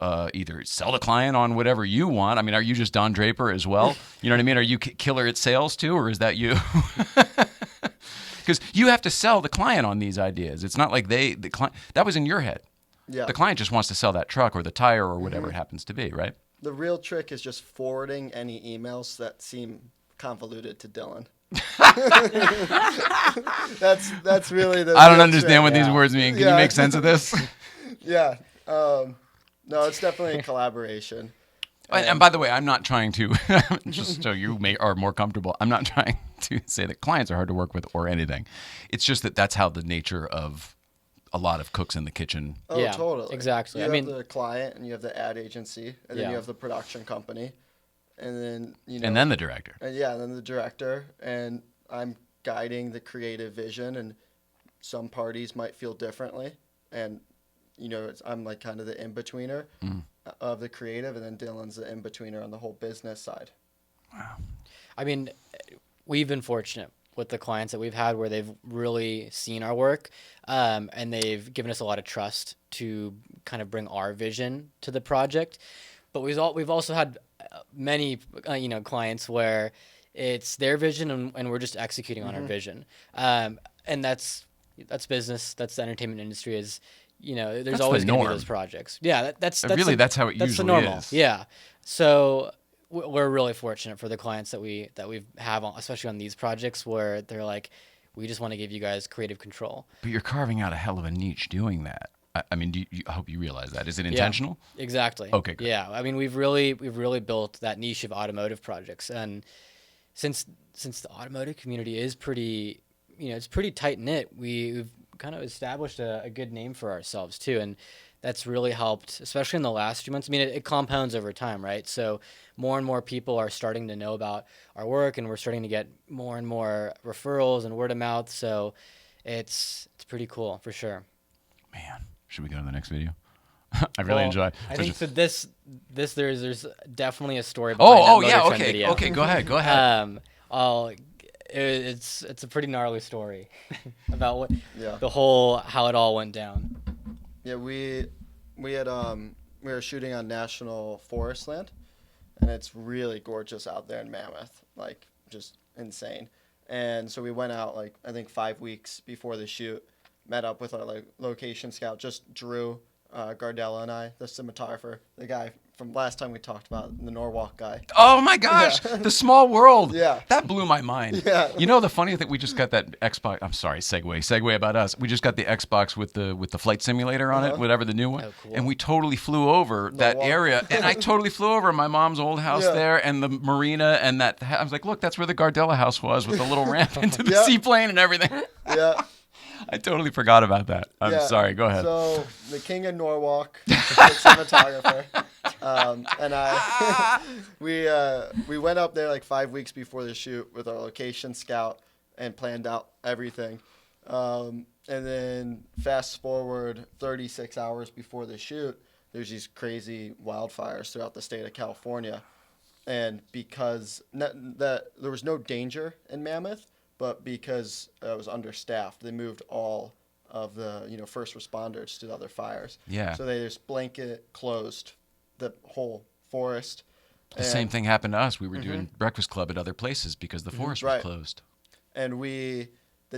A: either sell the client on whatever you want. I mean, are you just Don Draper as well? You know what I mean? Are you killer at sales too, or is that you? Because you have to sell the client on these ideas. It's not like the client, that was in your head.
K: Yeah.
A: The client just wants to sell that truck or the tire or whatever it happens to be, right?
K: The real trick is just forwarding any emails that seem convoluted to Dylan. that's really the.
A: I don't understand what these words mean. Can you make sense of this?
K: Yeah. No, it's definitely a collaboration.
A: And by the way, I'm not trying to, just so you are more comfortable, I'm not trying to say that clients are hard to work with or anything. It's just that that's how the nature of a lot of cooks in the kitchen.
K: Oh, yeah, totally.
H: Exactly.
K: You have the client, and you have the ad agency, and then you have the production company, and then,
A: And then the director.
K: And then the director. And I'm guiding the creative vision, and some parties might feel differently. And I'm like kind of the in-betweener of the creative, and then Dylan's the in-betweener on the whole business side.
A: Wow.
H: I mean, we've been fortunate with the clients that we've had where they've really seen our work, and they've given us a lot of trust to kind of bring our vision to the project. But we've also had many clients where it's their vision and we're just executing on our vision, and that's business. That's the entertainment industry. Is there's
A: That's
H: always
A: the
H: going to be
A: norm.
H: those projects. Yeah, that's
A: That's how it
H: that's
A: usually
H: the normal.
A: is.
H: Yeah, so we're really fortunate for the clients that we have, especially on these projects, where they're like, we just want to give you guys creative control.
A: But you're carving out a hell of a niche doing that. I mean, I hope you realize that. Is it intentional?
H: Yeah, exactly.
A: Okay, good.
H: Yeah, I mean, we've really built that niche of automotive projects, and since the automotive community is pretty, it's pretty tight knit, we've kind of established a good name for ourselves too, and that's really helped, especially in the last few months. I mean, it compounds over time, right? So more and more people are starting to know about our work, and we're starting to get more and more referrals and word of mouth. So it's pretty cool for sure.
A: Man, should we go to the next video? I really enjoy.
H: I think so. This there's definitely a story behind that Motor Trend video.
A: Okay, go ahead.
H: It's a pretty gnarly story about how it all went down.
K: Yeah, we were shooting on national forest land, and it's really gorgeous out there in Mammoth, like just insane. And so we went out like I think 5 weeks before the shoot, met up with our location scout, just Drew Gardella and I, the cinematographer, the guy from last time we talked about, the Norwalk guy.
A: Oh my gosh, The Small World.
K: Yeah.
A: That blew my mind.
K: Yeah.
A: The funny thing, we just got that Xbox. I'm sorry, segue about us. We just got the Xbox with the flight simulator on it, whatever the new one.
H: Oh, cool.
A: And we totally flew over that area. And I totally flew over my mom's old house there and the marina and that. I was like, look, that's where the Gardella house was with the little ramp into the seaplane and everything.
K: Yeah.
A: I totally forgot about that. I'm sorry. Go ahead.
K: So the king of Norwalk, the cinematographer, and I, we went up there like 5 weeks before the shoot with our location scout and planned out everything. And then fast forward 36 hours before the shoot, there's these crazy wildfires throughout the state of California. And because there was no danger in Mammoth, but because it was understaffed, they moved all of the first responders to the other fires.
A: Yeah.
K: So they just blanket closed the whole forest.
A: The same thing happened to us. We were doing Breakfast Club at other places because the forest was closed.
K: And the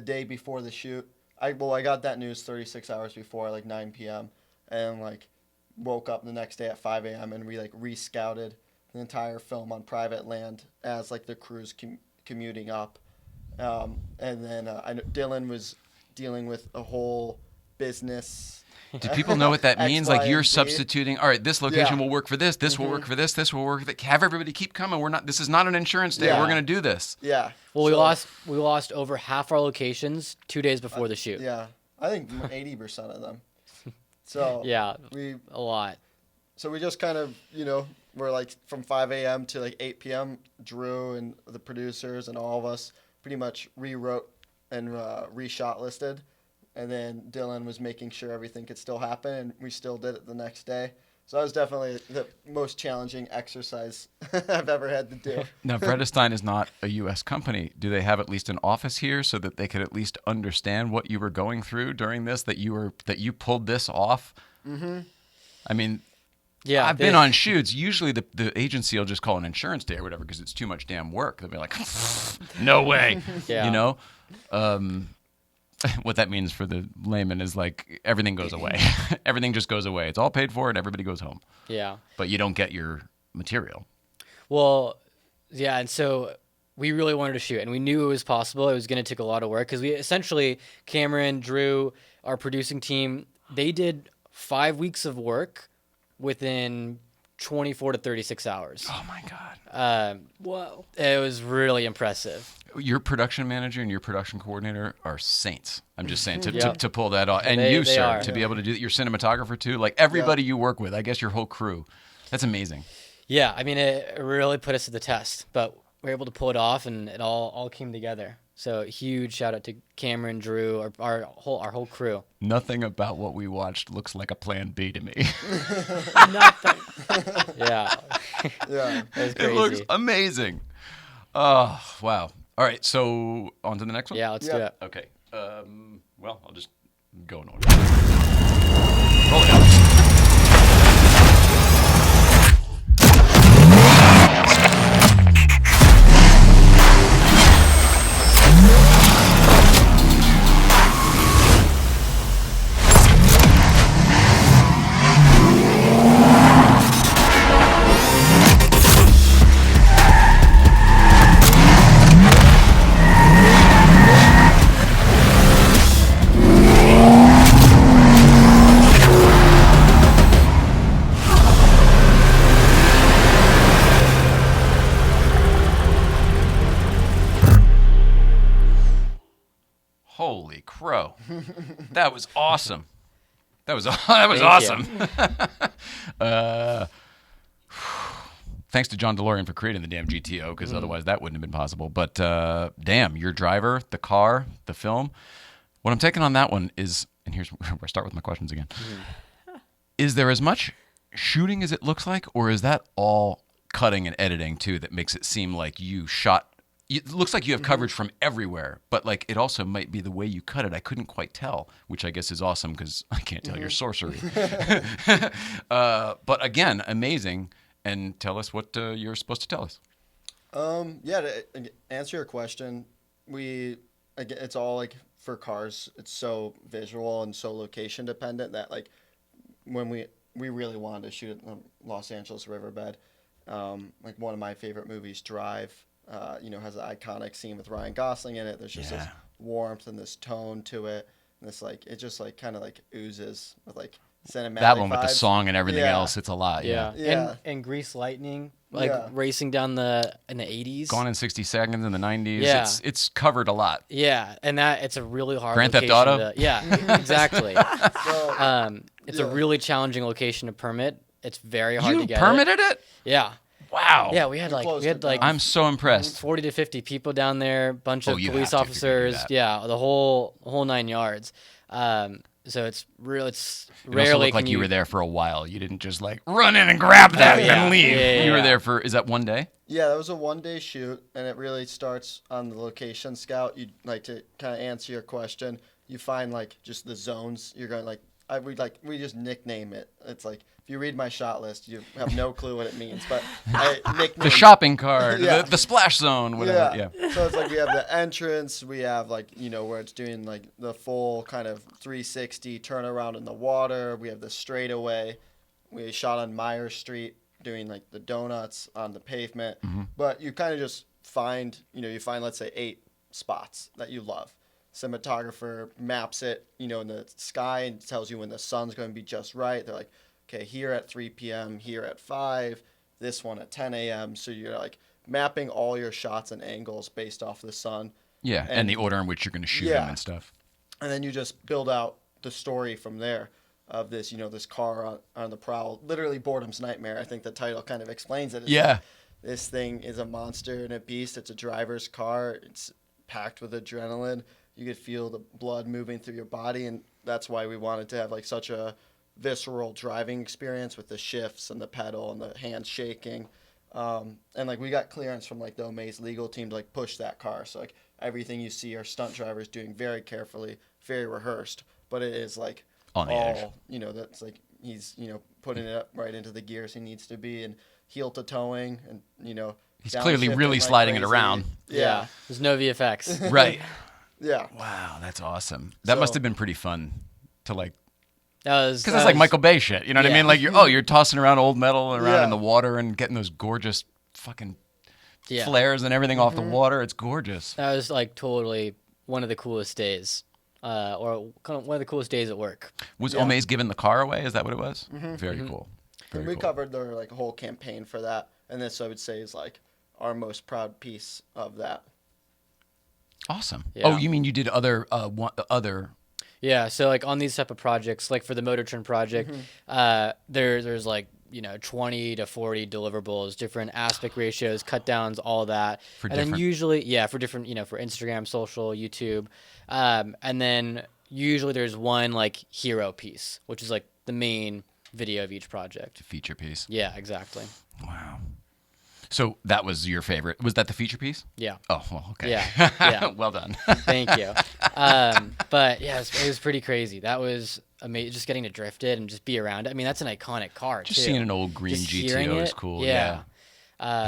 K: day before the shoot, I got that news 36 hours before, like 9 p.m. and woke up the next day at 5 a.m. and we re-scouted the entire film on private land as the crew's commuting up. And then I know Dylan was dealing with a whole business.
A: Do people know what that means?
K: X, Y,
A: You're
K: and Z.
A: substituting. All right, this location will work for this. This will work for this. This will work for that. Have everybody keep coming. This is not an insurance day. We're going to do this.
K: Yeah.
H: Well, we lost over half our locations 2 days before the shoot.
K: Yeah, I think 80% of them. So
H: yeah, a lot.
K: So we just kind of we're from 5 a.m. to 8 p.m. Drew and the producers and all of us pretty much rewrote and reshot listed, and then Dylan was making sure everything could still happen, and we still did it the next day. So that was definitely the most challenging exercise I've ever had to do.
A: Now, Vredestein is not a U.S. company. Do they have at least an office here so that they could at least understand what you were going through during this? That you pulled this off?
K: Mm-hmm.
A: I mean,
H: Yeah,
A: I've been on shoots. Usually the agency will just call an insurance day or whatever because it's too much damn work. They'll be like, no way.
H: Yeah.
A: You know? What that means for the layman is like everything goes away. Everything just goes away. It's all paid for and everybody goes home.
H: Yeah.
A: But you don't get your material.
H: Well, yeah, and so we really wanted to shoot, and we knew it was possible. It was going to take a lot of work because we essentially, Cameron, Drew, our producing team, they did 5 weeks of work within 24 to 36 hours.
A: Oh my God.
C: Whoa.
H: It was really impressive.
A: Your production manager and your production coordinator are saints. I'm just saying to,
H: Yep.
A: to pull that off. And
H: They
A: you, sir,
H: are.
A: to be able to do your cinematographer too. Like everybody you work with, I guess your whole crew. That's amazing.
H: Yeah, I mean, it really put us to the test, but we were able to pull it off, and it all came together. So huge shout out to Cameron, Drew, our whole crew.
A: Nothing about what we watched looks like a plan B to me.
C: Nothing.
H: Yeah.
K: Yeah.
H: It was
A: It
H: crazy.
A: looks amazing. Oh, wow. All right, so on to the next one?
H: Yeah, let's do it.
A: Okay. Well, I'll just go in order. Roll it out. Holy crow. That was awesome. That was awesome. Thanks to John DeLorean for creating the damn GTO, because otherwise that wouldn't have been possible. But damn, your driver, the car, the film. What I'm taking on that one is, and here's where I start with my questions again. Is there as much shooting as it looks like, or is that all cutting and editing too that makes it seem like you shot? It looks like you have coverage from everywhere, but like it also might be the way you cut it. I couldn't quite tell, which I guess is awesome because I can't tell your sorcery. But again, amazing. And tell us what you're supposed to tell us.
K: Yeah, to answer your question, it's all like for cars. It's so visual and so location dependent that like when we really wanted to shoot at the Los Angeles riverbed, like one of my favorite movies, Drive. Has an iconic scene with Ryan Gosling in it. There's just this warmth and this tone to it. And this like, it just like kind of like oozes with like cinematic
A: That one with the
K: vibes.
A: song and everything else, it's a lot. Yeah.
H: And Grease Lightning, like racing down in the 80s.
A: Gone in 60 Seconds in the 90s.
H: Yeah.
A: It's covered a lot.
H: Yeah, and it's a really hard
A: Grand Theft
H: location
A: Auto?
H: yeah, exactly. It's a really challenging location to permit. It's very hard to get.
A: You permitted it?
H: Yeah.
A: Wow.
H: Yeah, we had like
A: I'm so impressed.
H: 40 to 50 people down there, bunch of
A: you
H: police
A: have to if you're gonna do
H: officers.
A: that.
H: Yeah, the whole 9 yards. So it's real. It's
A: It also
H: rarely
A: looked like
H: can
A: you were there for a while. You didn't just like run in and grab that and leave.
H: Yeah,
A: you were there for, is that one day?
K: Yeah, that was a one-day shoot, and it really starts on the location scout. You'd like to kind of answer your question. You find like just the zones. You're going like we just nickname it. It's like if you read my shot list, you have no clue what it means. But I nickname
A: The shopping cart,
K: Yeah.
A: the splash zone, whatever. Yeah.
K: So it's like we have the entrance. We have like where it's doing like the full kind of 360 turnaround in the water. We have the straightaway. We shot on Meyer Street doing like the donuts on the pavement. But you kind of just find let's say 8 spots that you love. Cinematographer maps it, in the sky and tells you when the sun's going to be just right. They're like, okay, here at 3 p.m., here at 5, this one at 10 a.m. So you're like mapping all your shots and angles based off the sun.
A: Yeah, and the order in which you're going to shoot them and stuff.
K: And then you just build out the story from there of this, this car on the prowl. Literally Boredom's Nightmare. I think the title kind of explains it. It's like, this thing is a monster and a beast. It's a driver's car. It's packed with adrenaline. You could feel the blood moving through your body, and that's why we wanted to have like such a visceral driving experience with the shifts and the pedal and the hands shaking. And like we got clearance from like the Omaze legal team to like push that car. So like everything you see our stunt drivers doing very carefully, very rehearsed, but it is like
A: on the edge.
K: That's like he's putting it up right into the gears he needs to be, and heel to towing, and
A: he's clearly really
K: like
A: sliding it
K: crazy.
A: around.
K: Yeah.
H: There's no VFX.
A: Right.
K: Yeah.
A: Wow, that's awesome. That must have been pretty fun to like.
H: Because
A: it's like Michael Bay shit. You know what I mean? Like you're tossing around old metal around in the water and getting those gorgeous fucking flares and everything off the water. It's gorgeous.
H: That was like totally one of the coolest days, or kind of one of the coolest days at work.
A: Was Omaze giving the car away? Is that what it was? Very cool. Very
K: we
A: cool.
K: covered their like whole campaign for that, and this I would say is like our most proud piece of that.
A: Awesome.
H: Yeah.
A: Oh, you mean you did other other?
H: Yeah. So like on these type of projects, like for the Motor Trend project, there's like 20 to 40 deliverables, different aspect ratios, cut downs, all that. Then usually, for different, for Instagram, social, YouTube. And then usually there's one like hero piece, which is like the main video of each project.
A: Feature piece.
H: Yeah, exactly.
A: Wow. So that was your favorite. Was that the feature piece?
H: Yeah.
A: Oh, well, okay.
H: Yeah.
A: Well done.
H: Thank you. But yeah, it was pretty crazy. That was amazing. Just getting to drift it and just be around it. I mean, that's an iconic car,
A: Just
H: too.
A: seeing an old green
H: Just
A: GTO is cool.
H: Yeah.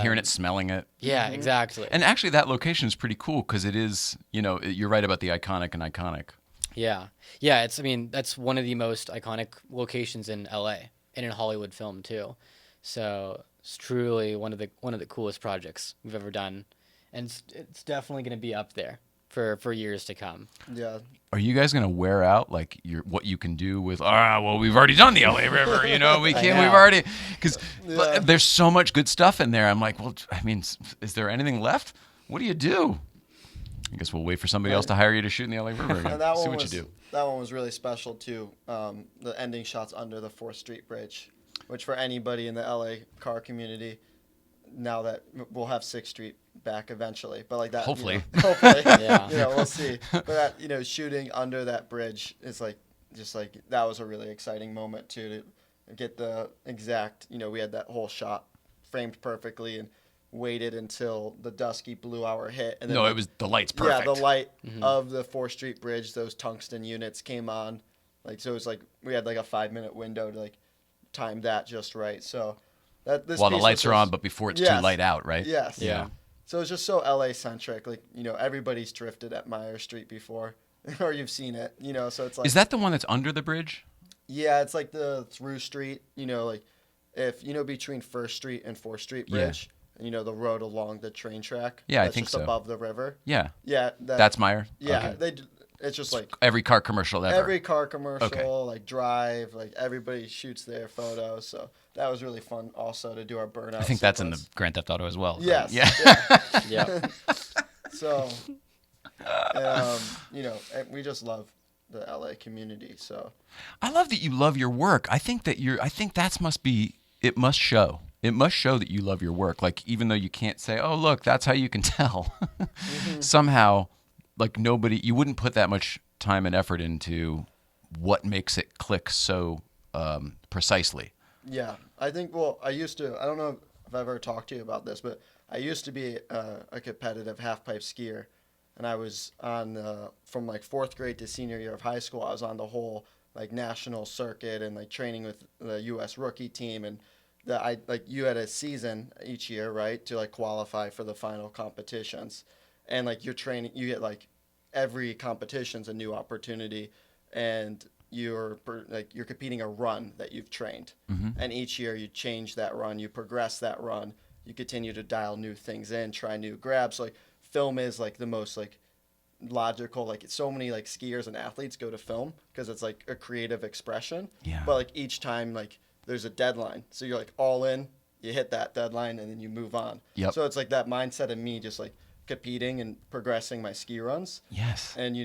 A: Hearing it, smelling it.
H: Yeah, exactly.
A: And actually, that location is pretty cool because it is, you're right about the iconic and iconic.
H: Yeah. That's one of the most iconic locations in LA and in Hollywood film, too. So it's truly one of the coolest projects we've ever done. And it's definitely going to be up there for years to come.
K: Yeah.
A: Are you guys going to wear out like what you can do with? Well, we've already done the LA River. We can't. We've already because there's so much good stuff in there. I'm like, well, I mean, is there anything left? What do you do? I guess we'll wait for somebody else to hire you to shoot in the LA River again. See what you do.
K: That one was really special too. The ending shots under the 4th Street Bridge, which for anybody in the LA car community, now that we'll have 6th Street back eventually, but like that.
A: Hopefully.
K: Hopefully.
H: Yeah.
K: We'll see. But that, shooting under that bridge is like, just like, that was a really exciting moment too, to get the exact, we had that whole shot framed perfectly and waited until the dusky blue hour hit. And then
A: it was the light's perfect.
K: Yeah, the light of the 4th Street Bridge, those tungsten units came on. So it was like, we had like a 5-minute window to like time that just right. So this
A: while the lights are on, but before it's too light out, right?
K: Yes.
A: Yeah.
K: So it's just so LA centric. Like, everybody's drifted at Meyer Street before, or you've seen it, so it's like.
A: Is that the one that's under the bridge?
K: Yeah, it's like the through street, like if, between 1st Street and 4th Street Bridge, and, the road along the train track.
A: Yeah,
K: that's
A: I think
K: just
A: so.
K: above the river.
A: Yeah.
K: Yeah.
A: That's Meyer?
K: Yeah.
A: Okay.
K: It's just like.
A: Every car commercial ever.
K: Every car commercial, like Drive, like everybody shoots their photos. So that was really fun also to do our burnout.
A: I think that's in the Grand Theft Auto as well.
K: Yes.
A: Yeah.
H: Yeah.
K: So, we just love the LA community. So
A: I love that you love your work. I think that it must show. It must show that you love your work. Like, even though you can't say, oh, look, that's how you can tell. Somehow, like you wouldn't put that much time and effort into what makes it click so precisely.
K: Yeah, I think, I used to, I don't know if I've ever talked to you about this, but I used to be a competitive half-pipe skier. And I was on, from like 4th grade to senior year of high school, I was on the whole like national circuit and like training with the U.S. rookie team. And you had a season each year, right, to like qualify for the final competitions. And like you're training, you get like every competition's a new opportunity, and you're competing a run that you've trained. And each year you change that run, you progress that run, you continue to dial new things in, try new grabs. So, like film is like the most like logical, like so many like skiers and athletes go to film because it's like a creative expression.
A: Yeah.
K: But like each time like there's a deadline, so you're like all in, you hit that deadline, and then you move on.
A: Yep.
K: So it's like that mindset of me just like competing and progressing my ski runs.
A: Yes.
K: And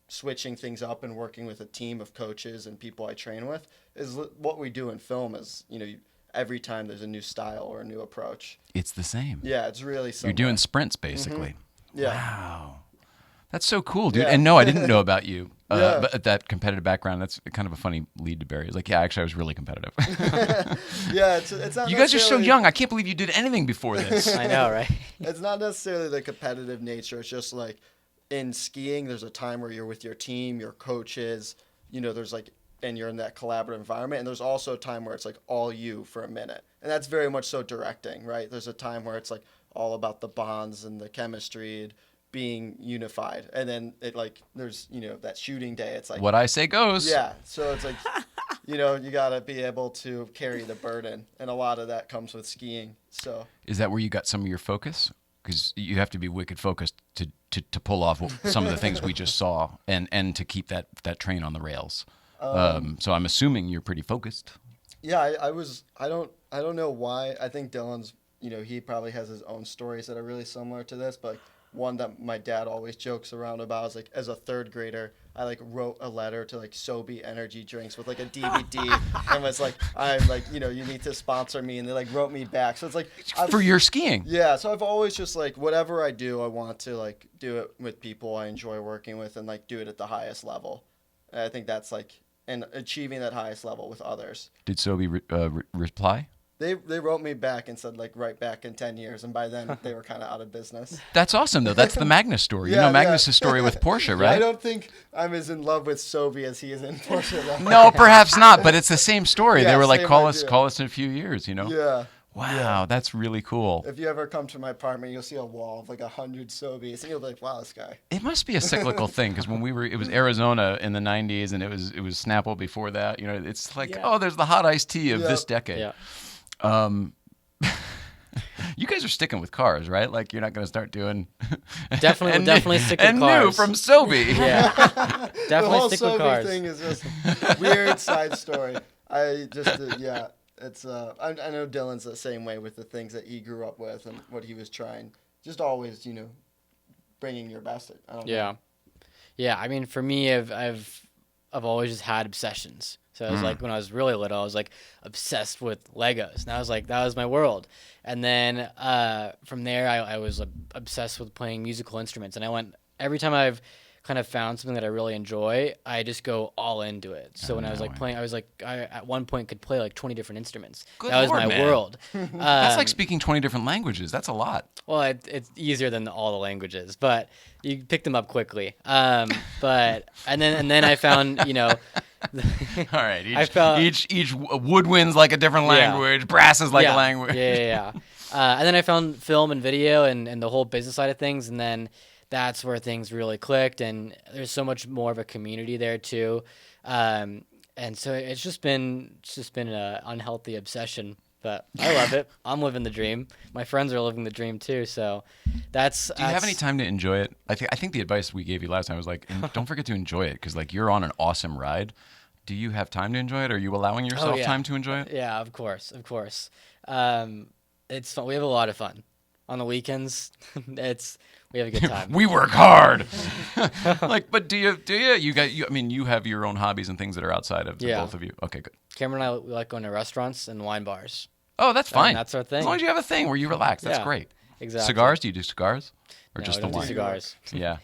K: switching things up and working with a team of coaches and people I train with is what we do in film. Is every time there's a new style or a new approach,
A: it's the same.
K: Yeah, it's really similar.
A: You're doing sprints basically.
K: Yeah.
A: Wow. That's so cool, dude.
K: Yeah.
A: And no, I didn't know about you.
K: Yeah.
A: But that competitive background, that's kind of a funny lead to bury. It's like, yeah, actually, I was really competitive.
K: Yeah, it's not.
A: You guys are so young. I can't believe you did anything before this.
H: I know, right?
K: It's not necessarily the competitive nature. It's just like in skiing, there's a time where you're with your team, your coaches. There's like and you're in that collaborative environment. And there's also a time where it's like all you for a minute. And that's very much so directing, right? There's a time where it's like all about the bonds and the chemistry and being unified. And then it like, there's, you know, that shooting day. It's like,
A: What I say goes.
K: yeah. So it's like, you know, you got to be able to carry the burden. And a lot of that comes with skiing. So
A: Is that where you got some of your focus? Because you have to be wicked focused to pull off some of the things we just saw and to keep that train on the rails. So I'm assuming you're pretty focused.
K: yeah, I don't know why. I think Dylan's, you know, he probably has his own stories that are really similar to this, but one that my dad always jokes around about is like, as a third grader, I like wrote a letter to like Sobe energy drinks with like a DVD and was like, I'm like, you know, you need to sponsor me, and they like wrote me back. So it's like
A: For your skiing.
K: yeah, so I've always just like, whatever I do, I want to like do it with people I enjoy working with and like do it at the highest level. And I think that's like, and achieving that highest level with others.
A: Did Sobe reply?
K: They wrote me back and said like right back in 10 years, and by then they were kind of out of business.
A: That's awesome though. That's the Magnus story.
K: Yeah,
A: you know Magnus'
K: yeah.
A: story with Porsche, right?
K: I don't think I'm as in love with Sobe as he is in Porsche. Though.
A: No, perhaps not, but it's the same story.
K: Yeah,
A: they were like,
K: same
A: call
K: idea.
A: us in a few years, you know?
K: Yeah.
A: Wow, that's really cool.
K: If you ever come to my apartment, you'll see a wall of like 100 Sobeys, and you'll be like, wow, this guy.
A: It must be a cyclical thing, because when it was Arizona in the 90s, and it was Snapple before that. You know, it's like, oh, there's the hot iced tea of this decade.
H: Yeah.
A: You guys are sticking with cars, right? Like you're not going to start doing
H: Definitely stick with
A: and
H: cars.
A: new from Sobe.
H: Yeah,
K: The
H: definitely
K: whole
H: stick with
K: Sobe
H: cars.
K: thing is just a weird side story. I just, yeah, it's, I know Dylan's the same way with the things that he grew up with and what he was trying. Just always, you know, bringing your best. I don't know.
H: Yeah. I mean, for me, I've always just had obsessions. So I was like, when I was really little, I was like obsessed with Legos, and I was like, that was my world. And then from there, I was obsessed with playing musical instruments, and I went every time I've kind of found something that I really enjoy, I just go all into it. So when I was like playing, I at one point could play like 20 different instruments.
A: Good
H: that was
A: Lord,
H: my
A: man.
H: world.
A: That's like speaking 20 different languages. That's a lot.
H: Well, it's easier than all the languages, but you pick them up quickly. But and then I found, you know.
A: All right. Each woodwinds like a different language. Brass is like a language.
H: Yeah. And then I found film and video and the whole business side of things, and then that's where things really clicked. And there's so much more of a community there too. And so it's just been an unhealthy obsession. But I love it. I'm living the dream. My friends are living the dream too. So that's.
A: Do you have any time to enjoy it? I think the advice we gave you last time was like, don't forget to enjoy it, because like you're on an awesome ride. Do you have time to enjoy it? Are you allowing yourself time to enjoy it?
H: Yeah, of course. It's fun. We have a lot of fun on the weekends. We have a good time.
A: We work hard. Like, but do you? I mean, you have your own hobbies and things that are outside of the both of you. Okay, good.
H: Cameron and I, we like going to restaurants and wine bars.
A: Oh, that's fine.
H: That's our thing.
A: As long as you have a thing where you relax, that's great.
H: Exactly.
A: Cigars? Do you do cigars, or
H: No,
A: just
H: we
A: the
H: don't do
A: wine?
H: cigars.
A: Yeah.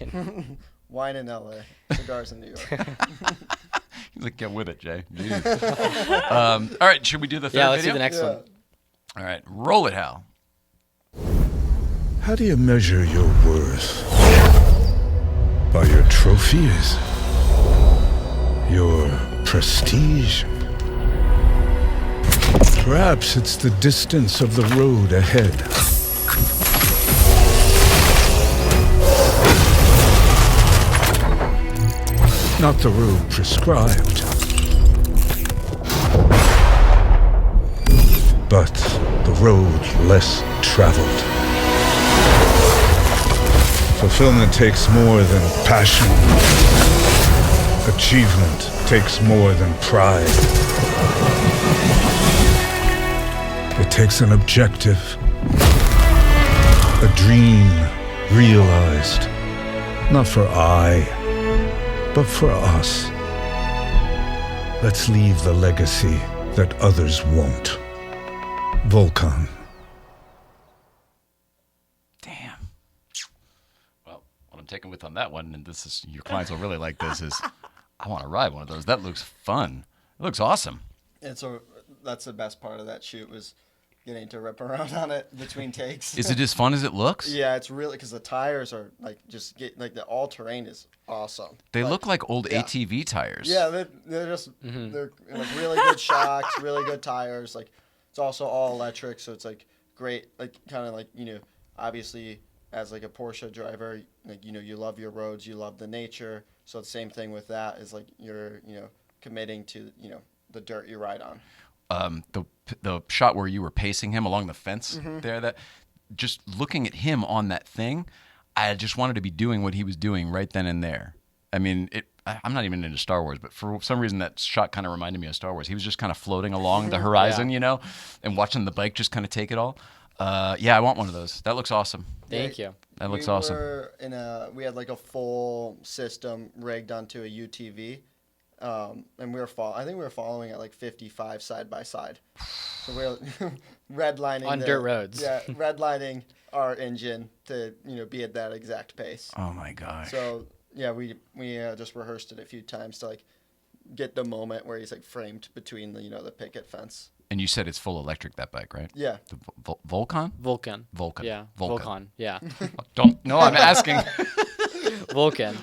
K: Wine in LA, cigars in New York.
A: He's like, get with it, Jay. All right, should we do the third video?
H: Yeah, let's do the next one.
A: All right, roll it, Hal.
M: How do you measure your worth? By your trophies? Your prestige? Perhaps it's the distance of the road ahead. Not the road prescribed, but the road less traveled. Fulfillment takes more than passion. Achievement takes more than pride. It takes an objective, a dream realized, not for I, but for us. Let's leave the legacy that others won't. Volkan.
A: Damn. Well, what I'm taking with on that one, and this is your clients will really like this, is I want to ride one of those. That looks fun. It looks awesome.
K: And so that's the best part of that shoot was getting to rip around on it between takes.
A: Is it as fun as it looks?
K: Yeah, it's really because the tires are like the all terrain is awesome.
A: They look like old ATV tires.
K: Yeah, they're just they're like really good shocks, really good tires. Like it's also all electric, so it's like great. Like kind of like obviously as like a Porsche driver, like you love your roads, you love the nature. So the same thing with that is like you're committing to the dirt you ride on.
A: The shot where you were pacing him along the fence there, that just looking at him on that thing, I just wanted to be doing what he was doing right then and there. I mean, I'm not even into Star Wars, but for some reason that shot kind of reminded me of Star Wars. He was just kind of floating along the horizon, and watching the bike just kind of take it all. Yeah, I want one of those. That looks awesome.
H: Thank you.
A: That looks awesome.
K: We had like a full system rigged onto a UTV. And I think we were following at like 55 side by side. So we we're redlining
H: on dirt roads.
K: Yeah, redlining our engine to be at that exact pace.
A: Oh my gosh.
K: So yeah, we just rehearsed it a few times to like get the moment where he's like framed between the picket fence.
A: And you said it's full electric, that bike, right?
K: Yeah.
A: The Vulcan?
H: Vulcan.
A: Yeah.
H: Vulcan. Yeah.
A: I'm asking.
H: Vulcan.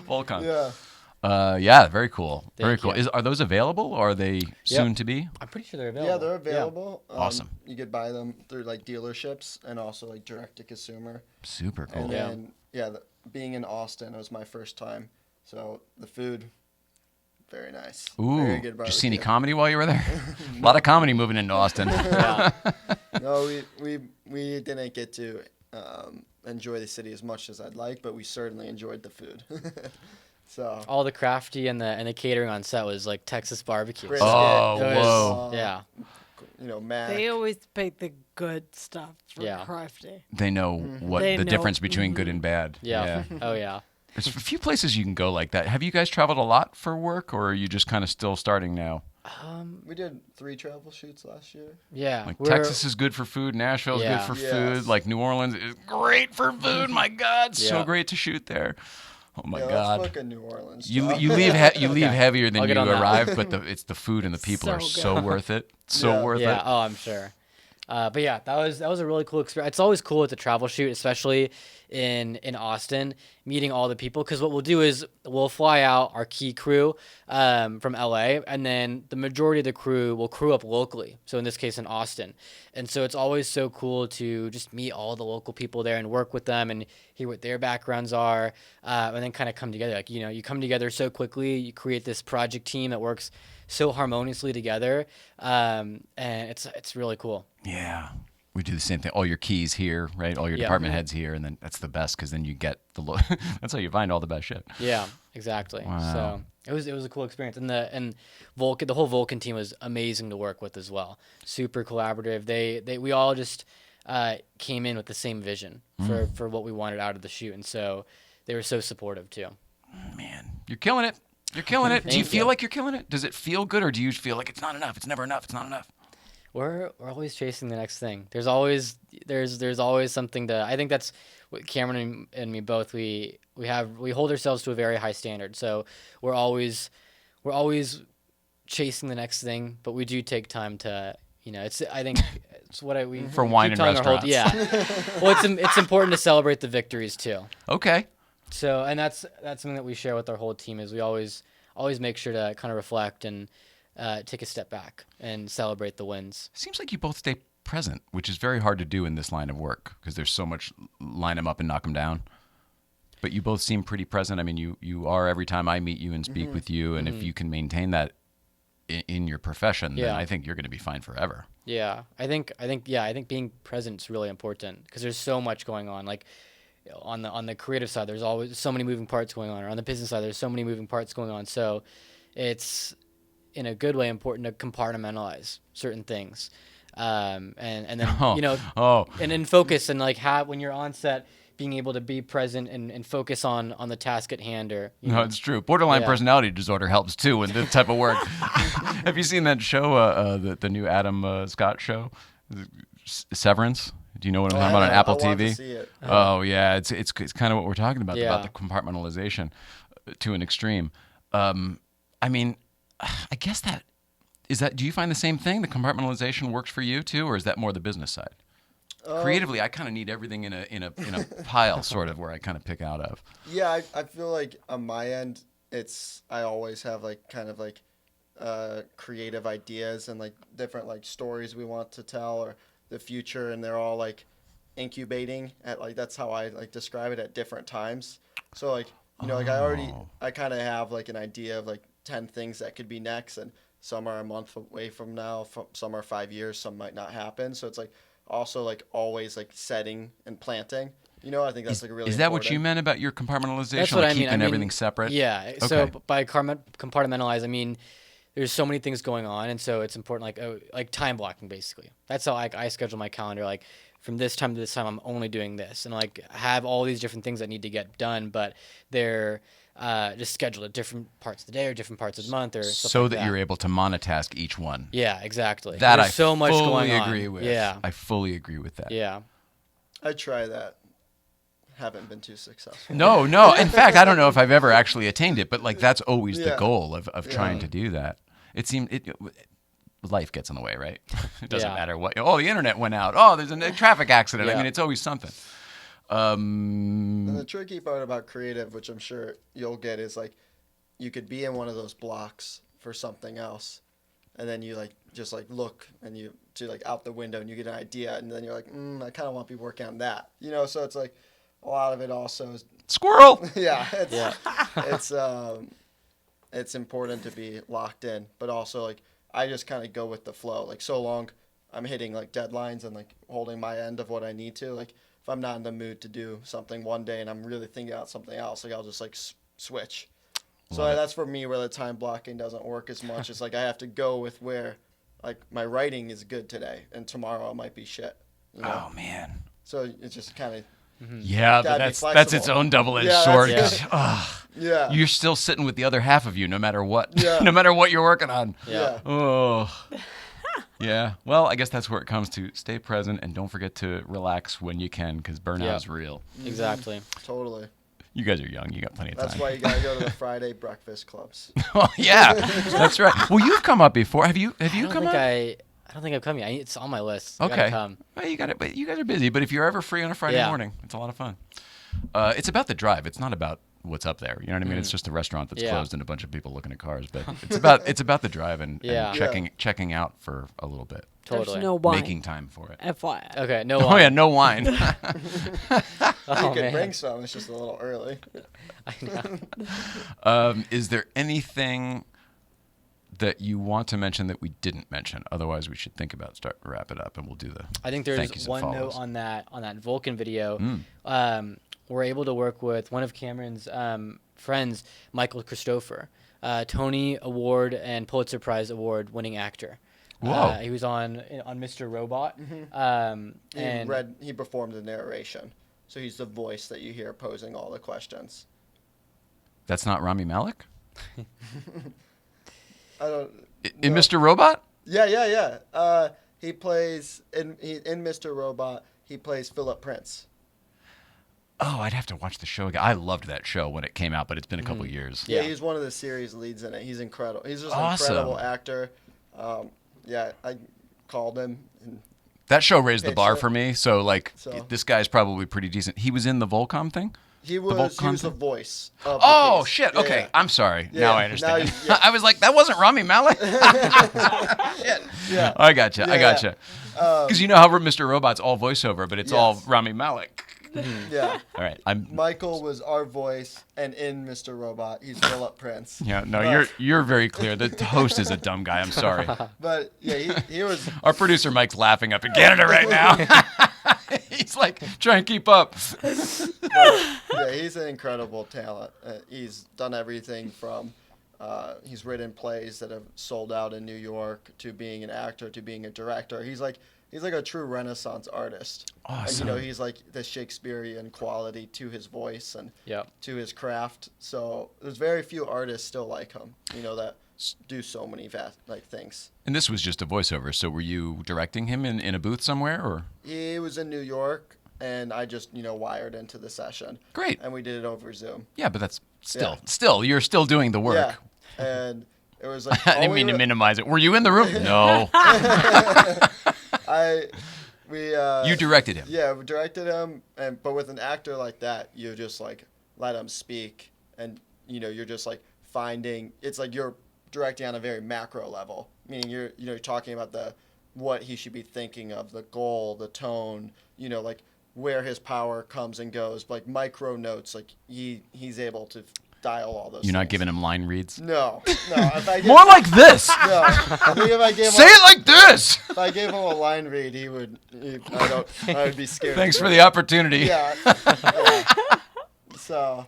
A: Yeah, very cool.
H: Thank
A: Very cool.
H: you.
A: Are those available, or are they soon to be?
H: I'm pretty sure they're available.
K: Yeah, they're available.
A: Yeah. Awesome.
K: You could buy them through like dealerships and also like direct to consumer.
A: Super cool.
K: And then being in Austin, it was my first time, so the food, very nice.
A: Ooh,
K: very good
A: did you see any
K: barbecue.
A: comedy while you were there? A lot of comedy moving into Austin.
K: No, we didn't get to enjoy the city as much as I'd like, but we certainly enjoyed the food. So
H: all the crafty and the catering on set was like Texas barbecue.
K: Brisket.
A: Whoa.
H: Yeah.
K: Mac.
C: They always pick the good stuff for
H: Yeah.
C: crafty.
A: They know what
C: They
A: the
C: know.
A: difference between good and bad.
H: Yeah. Oh yeah.
A: There's a few places you can go like that. Have you guys traveled a lot for work, or are you just kind of still starting now?
K: We did 3 travel shoots last year.
H: Yeah.
A: Like Texas is good for food, Nashville's good for
K: Yes.
A: food, like New Orleans is great for food. My God, so great to shoot there. Oh my God!
K: Let's book a New Orleans.
A: You
K: job.
A: leave heavier than
H: I'll
A: you
H: get on that.
A: arrive, but it's the food and the people
C: So
A: are
C: good.
A: so worth it. So worth
H: Yeah.
A: it.
H: Oh, I'm sure. But yeah, that was a really cool experience. It's always cool at the travel shoot, especially in Austin, meeting all the people. Because what we'll do is we'll fly out our key crew from LA, and then the majority of the crew will crew up locally. So in this case, in Austin. And so it's always so cool to just meet all the local people there and work with them and hear what their backgrounds are, and then kind of come together. Like you come together so quickly. You create this project team that works so harmoniously together, and it's really cool.
A: Yeah, we do the same thing. All your keys here, right? All your department heads here, and then that's the best because then you get that's how you find all the best shit.
H: Yeah, exactly.
A: Wow.
H: So it was a cool experience, and the whole Vulcan team was amazing to work with as well. Super collaborative. We all just came in with the same vision for what we wanted out of the shoot, and so they were so supportive too.
A: Man, you're killing it. You're killing it. Do you
H: Thank
A: feel
H: you.
A: like you're killing it? Does it feel good, or do you feel like it's not enough? It's never enough. It's not enough.
H: We're always chasing the next thing. There's always something to. I think that's what Cameron and me both. We hold ourselves to a very high standard. So we're always chasing the next thing. But we do take time to. I think it's what we
A: For wine
H: keep
A: and
H: telling our
A: restaurants.
H: Well, it's important to celebrate the victories too.
A: Okay.
H: So and that's something that we share with our whole team is we always make sure to kind of reflect and take a step back and celebrate the wins.
A: Seems like you both stay present, which is very hard to do in this line of work because there's so much line them up and knock them down. But you both seem pretty present. I mean, you are every time I meet you and speak with you, and if you can maintain that in your profession, then I think you're going to be fine forever.
H: Yeah, I think being present is really important because there's so much going on. Like on the creative side, there's always so many moving parts going on, or on the business side, there's so many moving parts going on. So it's in a good way important to compartmentalize certain things, and then and then focus and like have when you're on set, being able to be present and focus on the task at hand. Or
A: it's true. Borderline personality disorder helps too in this type of work. Have you seen that show, the new Adam Scott show, Severance? Do you know what I'm talking about on Apple
K: I want
A: TV?
K: to see it.
A: Oh yeah, it's kind of what we're talking about the compartmentalization to an extreme. I mean, I guess that Do you find the same thing? The compartmentalization works for you too, or is that more the business side? Creatively, I kind of need everything in a pile, sort of, where I kind of pick out of.
K: Yeah, I feel like on my end, I always have like kind of like creative ideas and like different like stories we want to tell or the future, and they're all like incubating at like, that's how I like describe it, at different times. So like, like I kind of have like an idea of like 10 things that could be next, and some are a month away from now, some are 5 years, some might not happen. So it's like also like always like setting and planting. I think that's like really
A: Is that
K: important.
A: what you meant about your compartmentalization?
H: That's what
A: like
H: I mean.
A: keeping everything separate?
H: Yeah.
A: Okay.
H: So by compartmentalize, I mean there's so many things going on, and so it's important, like time blocking, basically. That's how I schedule my calendar. Like from this time to this time, I'm only doing this, and like have all these different things that need to get done, but they're just scheduled at different parts of the day or different parts of the month, or stuff
A: so
H: like
A: that you're able to monotask each one.
H: Yeah, exactly.
A: That
H: There's
A: I
H: so much
A: fully
H: going on.
A: agree with.
H: Yeah,
A: I fully agree with that.
H: Yeah,
K: I try that. Haven't been too successful.
A: No. In fact, I don't know if I've ever actually attained it, but like that's always the goal of trying to do that. It seemed life gets in the way, right? It doesn't matter what. Oh, the internet went out. Oh, there's a traffic accident. I mean, it's always something.
K: And the tricky part about creative, which I'm sure you'll get, is like you could be in one of those blocks for something else, and then you like just like look and you to like out the window and you get an idea, and then you're like, I kind of want to be working on that, So it's like a lot of it also is
A: squirrel.
K: It's important to be locked in, but also like I just kind of go with the flow. Like so long, I'm hitting like deadlines and like holding my end of what I need to. Like if I'm not in the mood to do something one day and I'm really thinking about something else, like I'll just like switch. So that's for me where the time blocking doesn't work as much. It's like I have to go with where like my writing is good today and tomorrow it might be shit.
A: Oh man.
K: So it's just kind of.
A: Yeah, but that's its own double-edged sword.
K: Yeah.
A: You're still sitting with the other half of you, no matter what. No matter what you're working on.
K: Yeah.
A: Oh. Yeah. Well, I guess that's where it comes to. Stay present and don't forget to relax when you can, because burnout is real.
H: Exactly.
K: Totally.
A: You guys are young. You got plenty of time.
K: That's why you gotta go to the Friday breakfast clubs.
A: Oh yeah, that's right. Well, you've come up before. Have you come up?
H: I don't think I've come yet. It's on my list.
A: Okay.
H: Come.
A: Well, you got it. But you guys are busy. But if you're ever free on a Friday morning, it's a lot of fun. It's about the drive. It's not about what's up there. You know what I mean? It's just a restaurant that's closed and a bunch of people looking at cars. But it's about the drive and checking out for a little bit.
H: Totally.
C: There's no wine.
A: Making time for it.
C: FYI.
H: Okay. No wine.
A: Oh yeah, no wine.
K: You could bring some. It's just a little early.
H: I know.
A: Is there anything that you want to mention that we didn't mention? Otherwise, we should think about starting to wrap it up, and we'll do the.
H: I think there's one note on that Vulcan video. We're able to work with one of Cameron's friends, Michael Christopher, Tony Award and Pulitzer Prize Award winning actor.
A: Whoa!
H: He was on Mr. Robot.
K: He performed the narration, so he's the voice that you hear posing all the questions.
A: That's not Rami Malek?
K: I don't.
A: In Mr. Robot?
K: Yeah. He plays in Mr. Robot. He plays Philip Prince.
A: Oh, I'd have to watch the show again. I loved that show when it came out, but it's been a couple years.
K: Yeah, he's one of the series leads in it. He's incredible. He's just an
A: awesome.
K: incredible actor. I called him.
A: That show raised the bar for me. So this guy's probably pretty decent. He was in the Volcom thing?
K: He was the voice of
A: the
K: piece.
A: Shit.
K: Yeah,
A: okay.
K: yeah.
A: I'm sorry.
K: Yeah,
A: now I understand.
K: I
A: was like, that wasn't Rami Malek? Shit.
K: Yeah.
A: I gotcha. Because you know how Mr. Robot's all voiceover, but it's all Rami Malek.
K: Yeah.
A: All right.
K: Michael was our voice, and in Mr. Robot, he's Philip Prince.
A: Yeah. No, you're very clear. The host is a dumb guy. I'm sorry.
K: But yeah, he was.
A: Our producer Mike's laughing up in Canada right now. He's like, try and keep up.
K: Yeah, he's an incredible talent. He's done everything from. He's written plays that have sold out in New York to being an actor to being a director. He's like a true Renaissance artist.
A: Awesome.
K: And, he's like the Shakespearean quality to his voice and to his craft. So there's very few artists still like him, that do so many vast things.
A: And this was just a voiceover. So were you directing him in a booth somewhere, or?
K: He was in New York, and I just wired into the session.
A: Great.
K: And we did it over Zoom.
A: Yeah, but that's still you're still doing the work.
K: Yeah. And It was like
A: I didn't mean to minimize it. Were you in the room? No.
K: You
A: directed him.
K: Yeah, we directed him, but with an actor like that, you just like let him speak, and you're just like finding. It's like you're directing on a very macro level, meaning you're talking about what he should be thinking of, the goal, the tone, like where his power comes and goes, like micro notes, like he's able to dial all those.
A: You're not
K: things.
A: giving him line reads?
K: No. If I
A: More like this.
K: No. I think if I gave
A: Say it like this.
K: If I gave him a line read, I would be scared.
A: Thanks for the opportunity.
K: Yeah. So,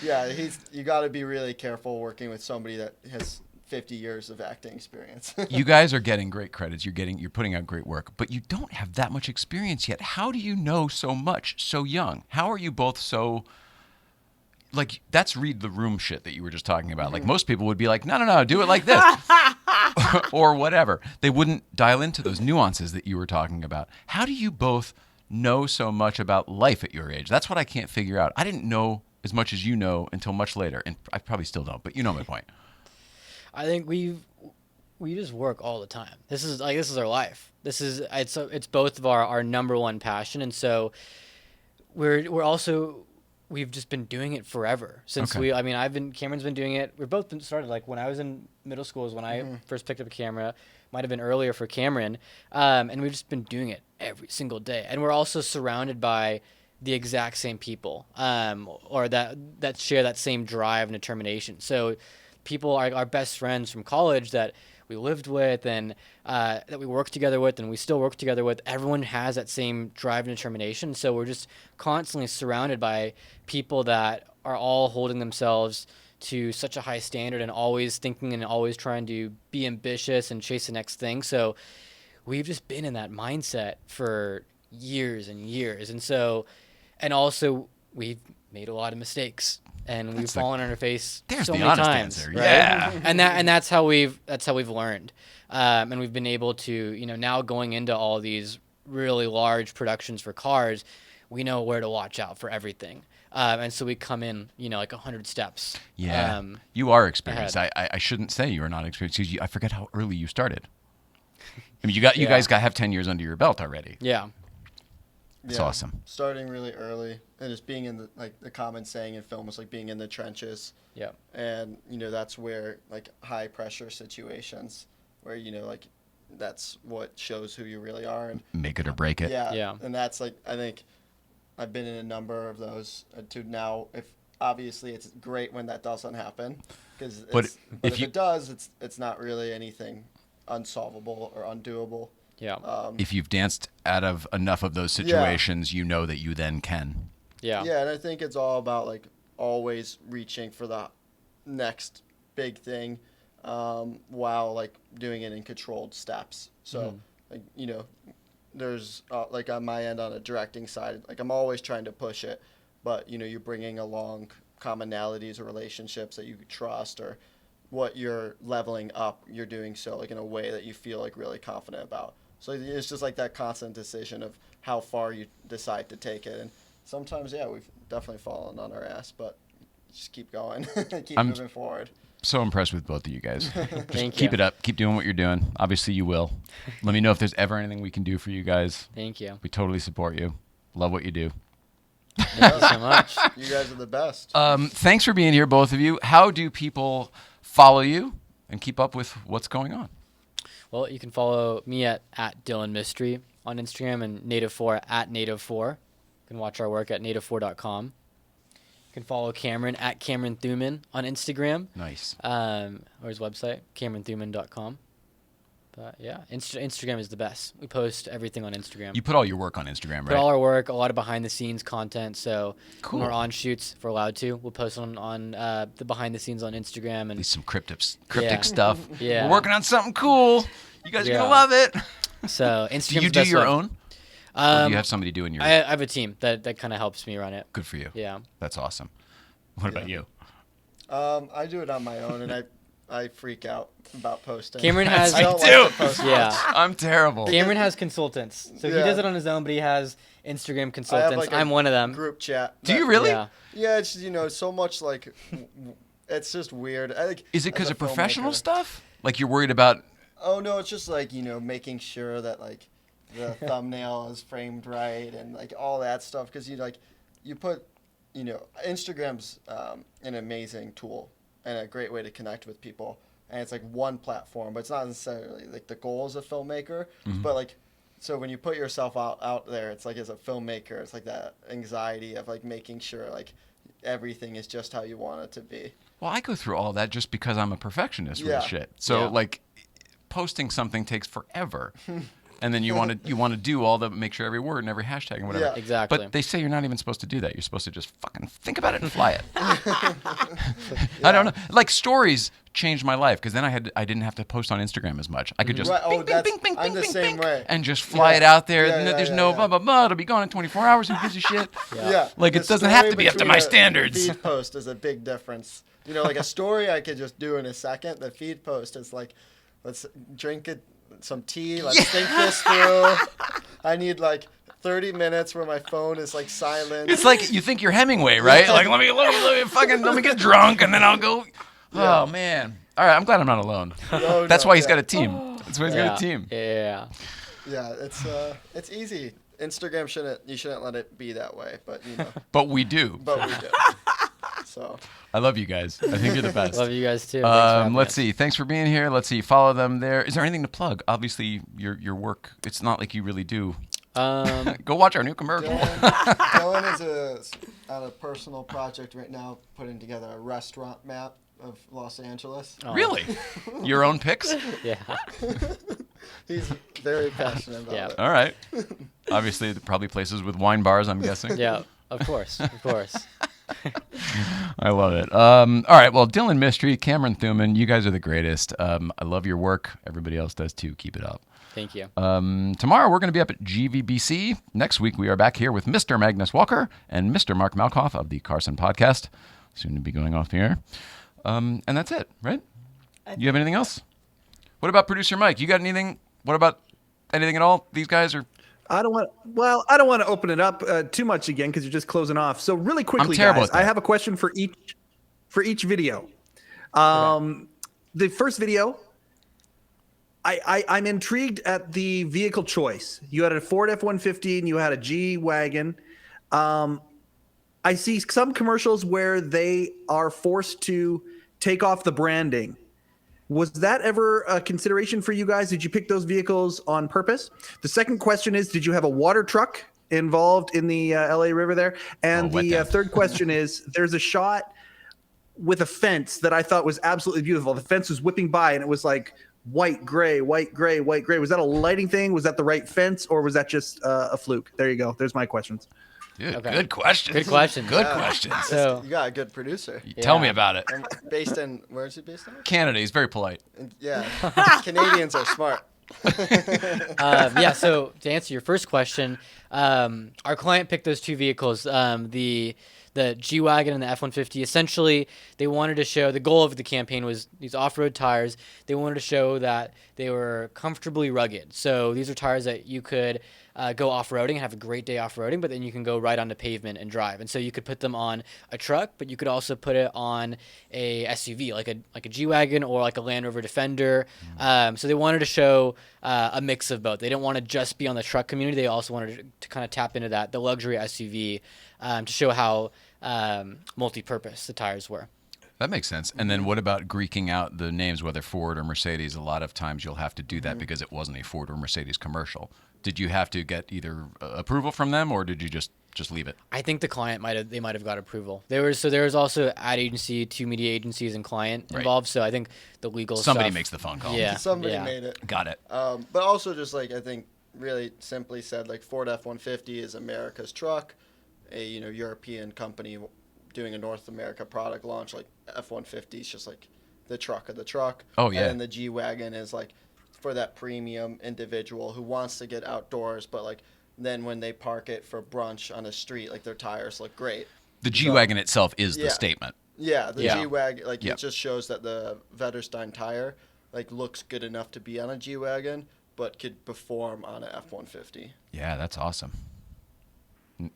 K: yeah, you got to be really careful working with somebody that has 50 years of acting experience.
A: You guys are getting great credits. You're putting out great work, but you don't have that much experience yet. How do you know so much so young? How are you both so like that's read the room shit that you were just talking about. Like most people would be like, no, do it like this or whatever. They wouldn't dial into those nuances that you were talking about. How do you both know so much about life at your age? That's what I can't figure out. I didn't know as much as you know until much later, and I probably still don't, but you know my point.
H: I think we just work all the time. This is our life. It's both of our number one passion, and so we've just been doing it forever since Cameron's been doing it. We've both been started like when I was in middle school is when I first picked up a camera. Might have been earlier for Cameron, and we've just been doing it every single day. And we're also surrounded by the exact same people, or that share that same drive and determination. So people are our best friends from college that we lived with and that we worked together with and we still work together with. Everyone has that same drive and determination. So we're just constantly surrounded by people that are all holding themselves to such a high standard and always thinking and always trying to be ambitious and chase the next thing. So we've just been in that mindset for years and years. And also we've made a lot of mistakes. And we've fallen on our face so many times,
A: answer.
H: Right?
A: Yeah.
H: And that's how we've learned, and we've been able to, now going into all these really large productions for cars, we know where to watch out for everything, and so we come in, like 100 steps.
A: Yeah, you are experienced. I shouldn't say you are not experienced. I forget how early you started. I mean, you guys have 10 years under your belt already.
H: Yeah.
A: It's awesome.
K: Starting really early and just being in the common saying in film is like being in the trenches.
H: Yeah.
K: And that's where like high pressure situations where like that's what shows who you really are and
A: make it or break it.
K: Yeah.
H: Yeah.
K: And that's like I think I've been in a number of those to now. If obviously it's great when that doesn't happen because if it does, it's not really anything unsolvable or undoable.
H: Yeah.
A: If you've danced out of enough of those situations, you know that you then can.
H: Yeah.
K: Yeah, and I think it's all about like always reaching for the next big thing, while like doing it in controlled steps. So like there's like on my end on a directing side, like I'm always trying to push it, but you're bringing along commonalities or relationships that you trust or what you're leveling up. You're doing so like in a way that you feel like really confident about. So it's just like that constant decision of how far you decide to take it. And sometimes, we've definitely fallen on our ass, but just keep going, keep moving forward.
A: So impressed with both of you guys.
H: Thank
A: Keep
H: you.
A: it up. Keep doing what you're doing. Obviously, you will. Let me know if there's ever anything we can do for you guys.
H: Thank you.
A: We totally support you. Love what you do.
H: Thank you so much.
K: You guys are the best.
A: Thanks for being here, both of you. How do people follow you and keep up with what's going on?
H: Well, you can follow me at dilanmistry on Instagram and Native4 at Native4. You can watch our work at native4.com. You can follow Cameron at cameronthuman on Instagram.
A: Nice.
H: Or his website, cameronthuman.com. But yeah, Instagram is the best. We post everything on Instagram.
A: You put all your work on Instagram, right?
H: Put all our work, a lot of behind-the-scenes content. So
A: Cool.
H: when we're on shoots, if we're allowed to, we'll post on the behind-the-scenes on Instagram. And
A: some cryptic stuff.
H: Yeah.
A: We're working on something cool. You guys are going to love it.
H: So Instagram's
A: Do you
H: the best
A: do your
H: way.
A: own? Or do you have somebody doing your
H: I have a team that kind of helps me run it.
A: Good for you.
H: Yeah.
A: That's awesome. What about you?
K: I do it on my own, and I freak out about posting.
H: Cameron has.
K: I don't like to post much.
A: I'm terrible.
H: Cameron has consultants, so he does it on his own, but he has Instagram consultants.
K: I have like
H: I'm one of them.
K: Group chat.
A: Do you really?
H: Yeah.
K: Yeah, it's so much like it's just weird.
A: Is it because
K: as a
A: of professional
K: filmmaker-
A: stuff? Like you're worried about?
K: Oh no, it's just like making sure that like the thumbnail is framed right and like all that stuff because you put Instagram's an amazing tool and a great way to connect with people and it's like one platform, but it's not necessarily like the goal as a filmmaker, but like. So when you put yourself out there, it's like as a filmmaker, it's like that anxiety of like making sure like everything is just how you want it to be.
A: Well, I go through all that just because I'm a perfectionist with
K: Yeah.
A: shit. So like posting something takes forever. And then you want to do all the make sure every word and every hashtag and whatever.
K: Yeah.
H: Exactly.
A: But they say you're not even supposed to do that. You're supposed to just fucking think about it and fly it. I don't know. Like stories changed my life because then I didn't have to post on Instagram as much. I could just
K: I'm the same way.
A: and just fly it out there.
K: Yeah,
A: and
K: yeah,
A: there's
K: yeah,
A: no
K: yeah.
A: blah blah blah. It'll be gone in 24 hours. Who gives a shit?
K: Yeah.
A: Like
K: The
A: it doesn't have
K: story
A: to be up to
K: between
A: my
K: a
A: standards.
K: Feed post is a big difference. Like a story I could just do in a second. The feed post is like, let's drink some tea. Let's think this through. I need like 30 minutes where my phone is like silent.
A: It's like you think you're Hemingway, right? Like let me get drunk and then I'll go.
K: Yeah.
A: Oh man. All right, I'm glad I'm not alone.
K: No,
A: That's
K: no,
A: why he's
K: yeah.
A: got a team. That's why he's got a team.
H: Yeah.
K: Yeah, it's easy. Instagram you shouldn't let it be that way, but
A: But we do.
K: But we do. So
A: I love you guys. I think you're the best.
H: Love you guys too. Thanks for having
A: Let's
H: us.
A: see. Thanks for being here. Let's see. Follow them there. Is there anything to plug? Obviously, your work. It's not like you really do. Go watch our new commercial.
K: Dylan is on a personal project right now, putting together a restaurant map of Los Angeles.
H: Oh.
A: Really? Your own picks?
H: Yeah.
K: He's very passionate about it.
A: All right. Obviously, probably places with wine bars, I'm guessing.
H: Yeah, of course.
A: I love it. All right. Well, dilanmistry, cameronthuman, you guys are the greatest. I love your work. Everybody else does too. Keep it up.
H: Thank you.
A: Tomorrow we're going to be up at GVBC. Next week we are back here with Mr. Magnus Walker and Mr. Mark Malkoff of the Carson Podcast. Soon to be going off the air. And that's it, right? You have anything else? What about producer Mike? You got anything? What about anything at all? These guys are...
B: I don't want to open it up too much again because you're just closing off. So really quickly,
A: I'm terrible
B: guys,
A: at that.
B: I have a question for each video. The first video, I'm intrigued at the vehicle choice. You had a Ford F-150 and you had a G-Wagon. I see some commercials where they are forced to take off the branding. Was that ever a consideration for you guys? Did you pick those vehicles on purpose? The second question is, did you have a water truck involved in the LA River there? And the third question is, there's a shot with a fence that I thought was absolutely beautiful. The fence was whipping by and it was like white, gray, white, gray, white, gray. Was that a lighting thing? Was that the right fence or was that just a fluke? There you go. There's my questions.
A: Dude,
H: Okay.
A: good question.
H: Good question.
A: Good questions.
H: So
K: You got a good producer.
A: Tell me about it.
K: And based in, where is he based in?
A: Canada. He's very polite.
K: Yeah. Canadians are smart.
H: yeah, so to answer your first question, our client picked those two vehicles, the G-Wagon and the F-150. Essentially, they wanted to show, the goal of the campaign was these off-road tires. They wanted to show that they were comfortably rugged. So these are tires that you could go off-roading and have a great day off-roading, but then you can go right onto pavement and drive. And so you could put them on a truck, but you could also put it on a SUV, like a G-Wagon or like a Land Rover Defender. So they wanted to show a mix of both. They didn't want to just be on the truck community. They also wanted to kind of tap into the luxury SUV to show how multi-purpose the tires were.
A: That makes sense. And then what about Greeking out the names, whether Ford or Mercedes? A lot of times you'll have to do that because it wasn't a Ford or Mercedes commercial. Did you have to get either approval from them or did you just leave it?
H: I think the client might have got approval. There was also ad agency, two media agencies, and client involved. So I think the legal
A: Somebody
H: stuff,
A: makes the phone call.
H: Yeah,
K: Somebody made it.
A: Got it.
K: But also just like, I think really simply said, like Ford F-150 is America's truck, a European company doing a North America product launch. Like F-150 is just like the truck of the truck.
A: Oh, yeah.
K: And then the G-Wagon is like for that premium individual who wants to get outdoors, but like then when they park it for brunch on a street, like their tires look great.
A: The G-Wagon itself is the
K: Yeah.
A: statement.
K: Yeah, the
A: Yeah.
K: G-Wagon, like
A: Yep.
K: it just shows that the Vetterstein tire like looks good enough to be on a G-Wagon, but could perform on an F-150.
A: Yeah, that's awesome.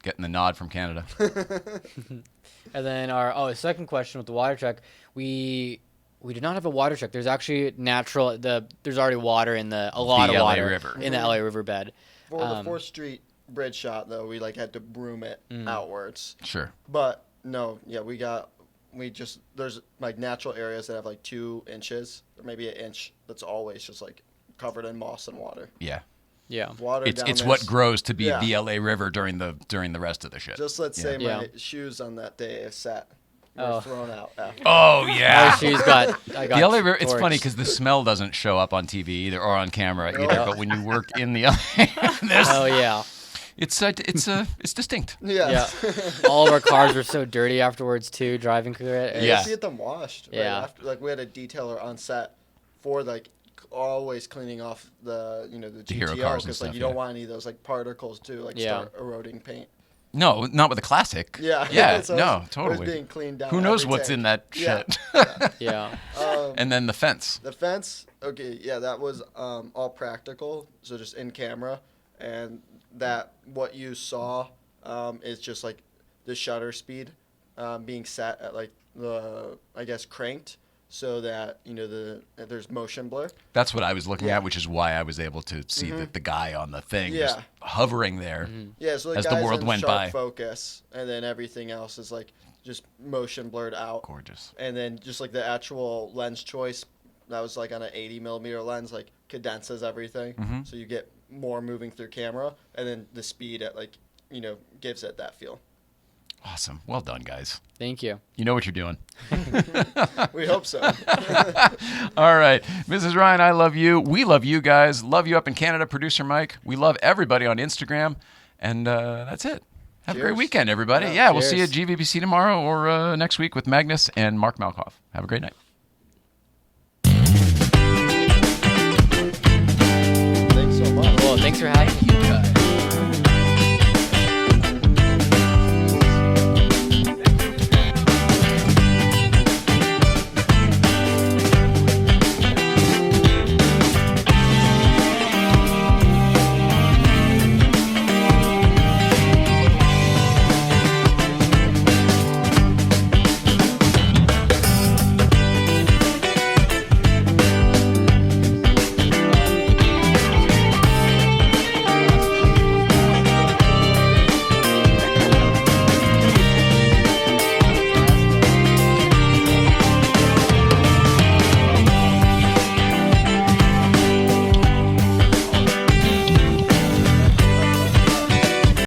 A: getting the nod from Canada.
H: And then our second question with the water truck, we do not have a water truck. There's actually there's already water in a lot of
A: LA
H: water
A: River.
H: in the LA River bed.
K: For the 4th Street bridge shot, though, we like had to broom it outwards.
A: Sure.
K: But no, yeah, there's like natural areas that have like 2 inches or maybe 1 inch that's always just like covered in moss and water.
A: Yeah.
H: Yeah.
K: Water down
A: It's
K: there.
A: what grows to be the LA River during the rest of the shit.
K: Just let's say my shoes on that day of set were thrown out after.
A: Oh yeah.
H: My shoes got
A: the LA River. It's funny because the smell doesn't show up on TV either or on camera either. But when you work in the LA, it's distinct.
K: Yeah.
H: All of our cars were so dirty afterwards too, driving through it.
K: Yeah. You get them washed. Right
H: Yeah.
K: after, like we had a detailer on set for like always cleaning off the
A: hero
K: GTO
A: cars and
K: because like
A: stuff,
K: you don't want any of those like particles to like start eroding paint.
A: No, not with a classic.
K: Yeah.
A: Yeah.
K: So
A: no,
K: it
A: totally.
K: was being cleaned down.
A: Who knows
K: every
A: what's
K: day.
A: in that shit?
H: Yeah.
A: And then the fence.
K: The fence. Okay. Yeah, that was all practical. So just in camera, and that what you saw is just like the shutter speed being set at like cranked. So that there's motion blur.
A: That's what I was looking at, which is why I was able to see the guy on the thing just hovering there
K: Yeah, so
A: as the world went by.
K: Focus, and then everything else is like just motion blurred out.
A: Gorgeous.
K: And then just like the actual lens choice, that was like on an 80mm lens, like condenses everything, so you get more moving through camera, and then the speed at gives it that feel.
A: Awesome. Well done, guys.
H: Thank you.
A: You know what you're doing.
K: We hope so.
A: All right. Mrs. Ryan, I love you. We love you guys. Love you up in Canada, producer Mike. We love everybody on Instagram. And that's it. Have a great weekend, everybody. Yeah, we'll see you at GVBC tomorrow or next week with Magnus and Mark Malkoff. Have a great night.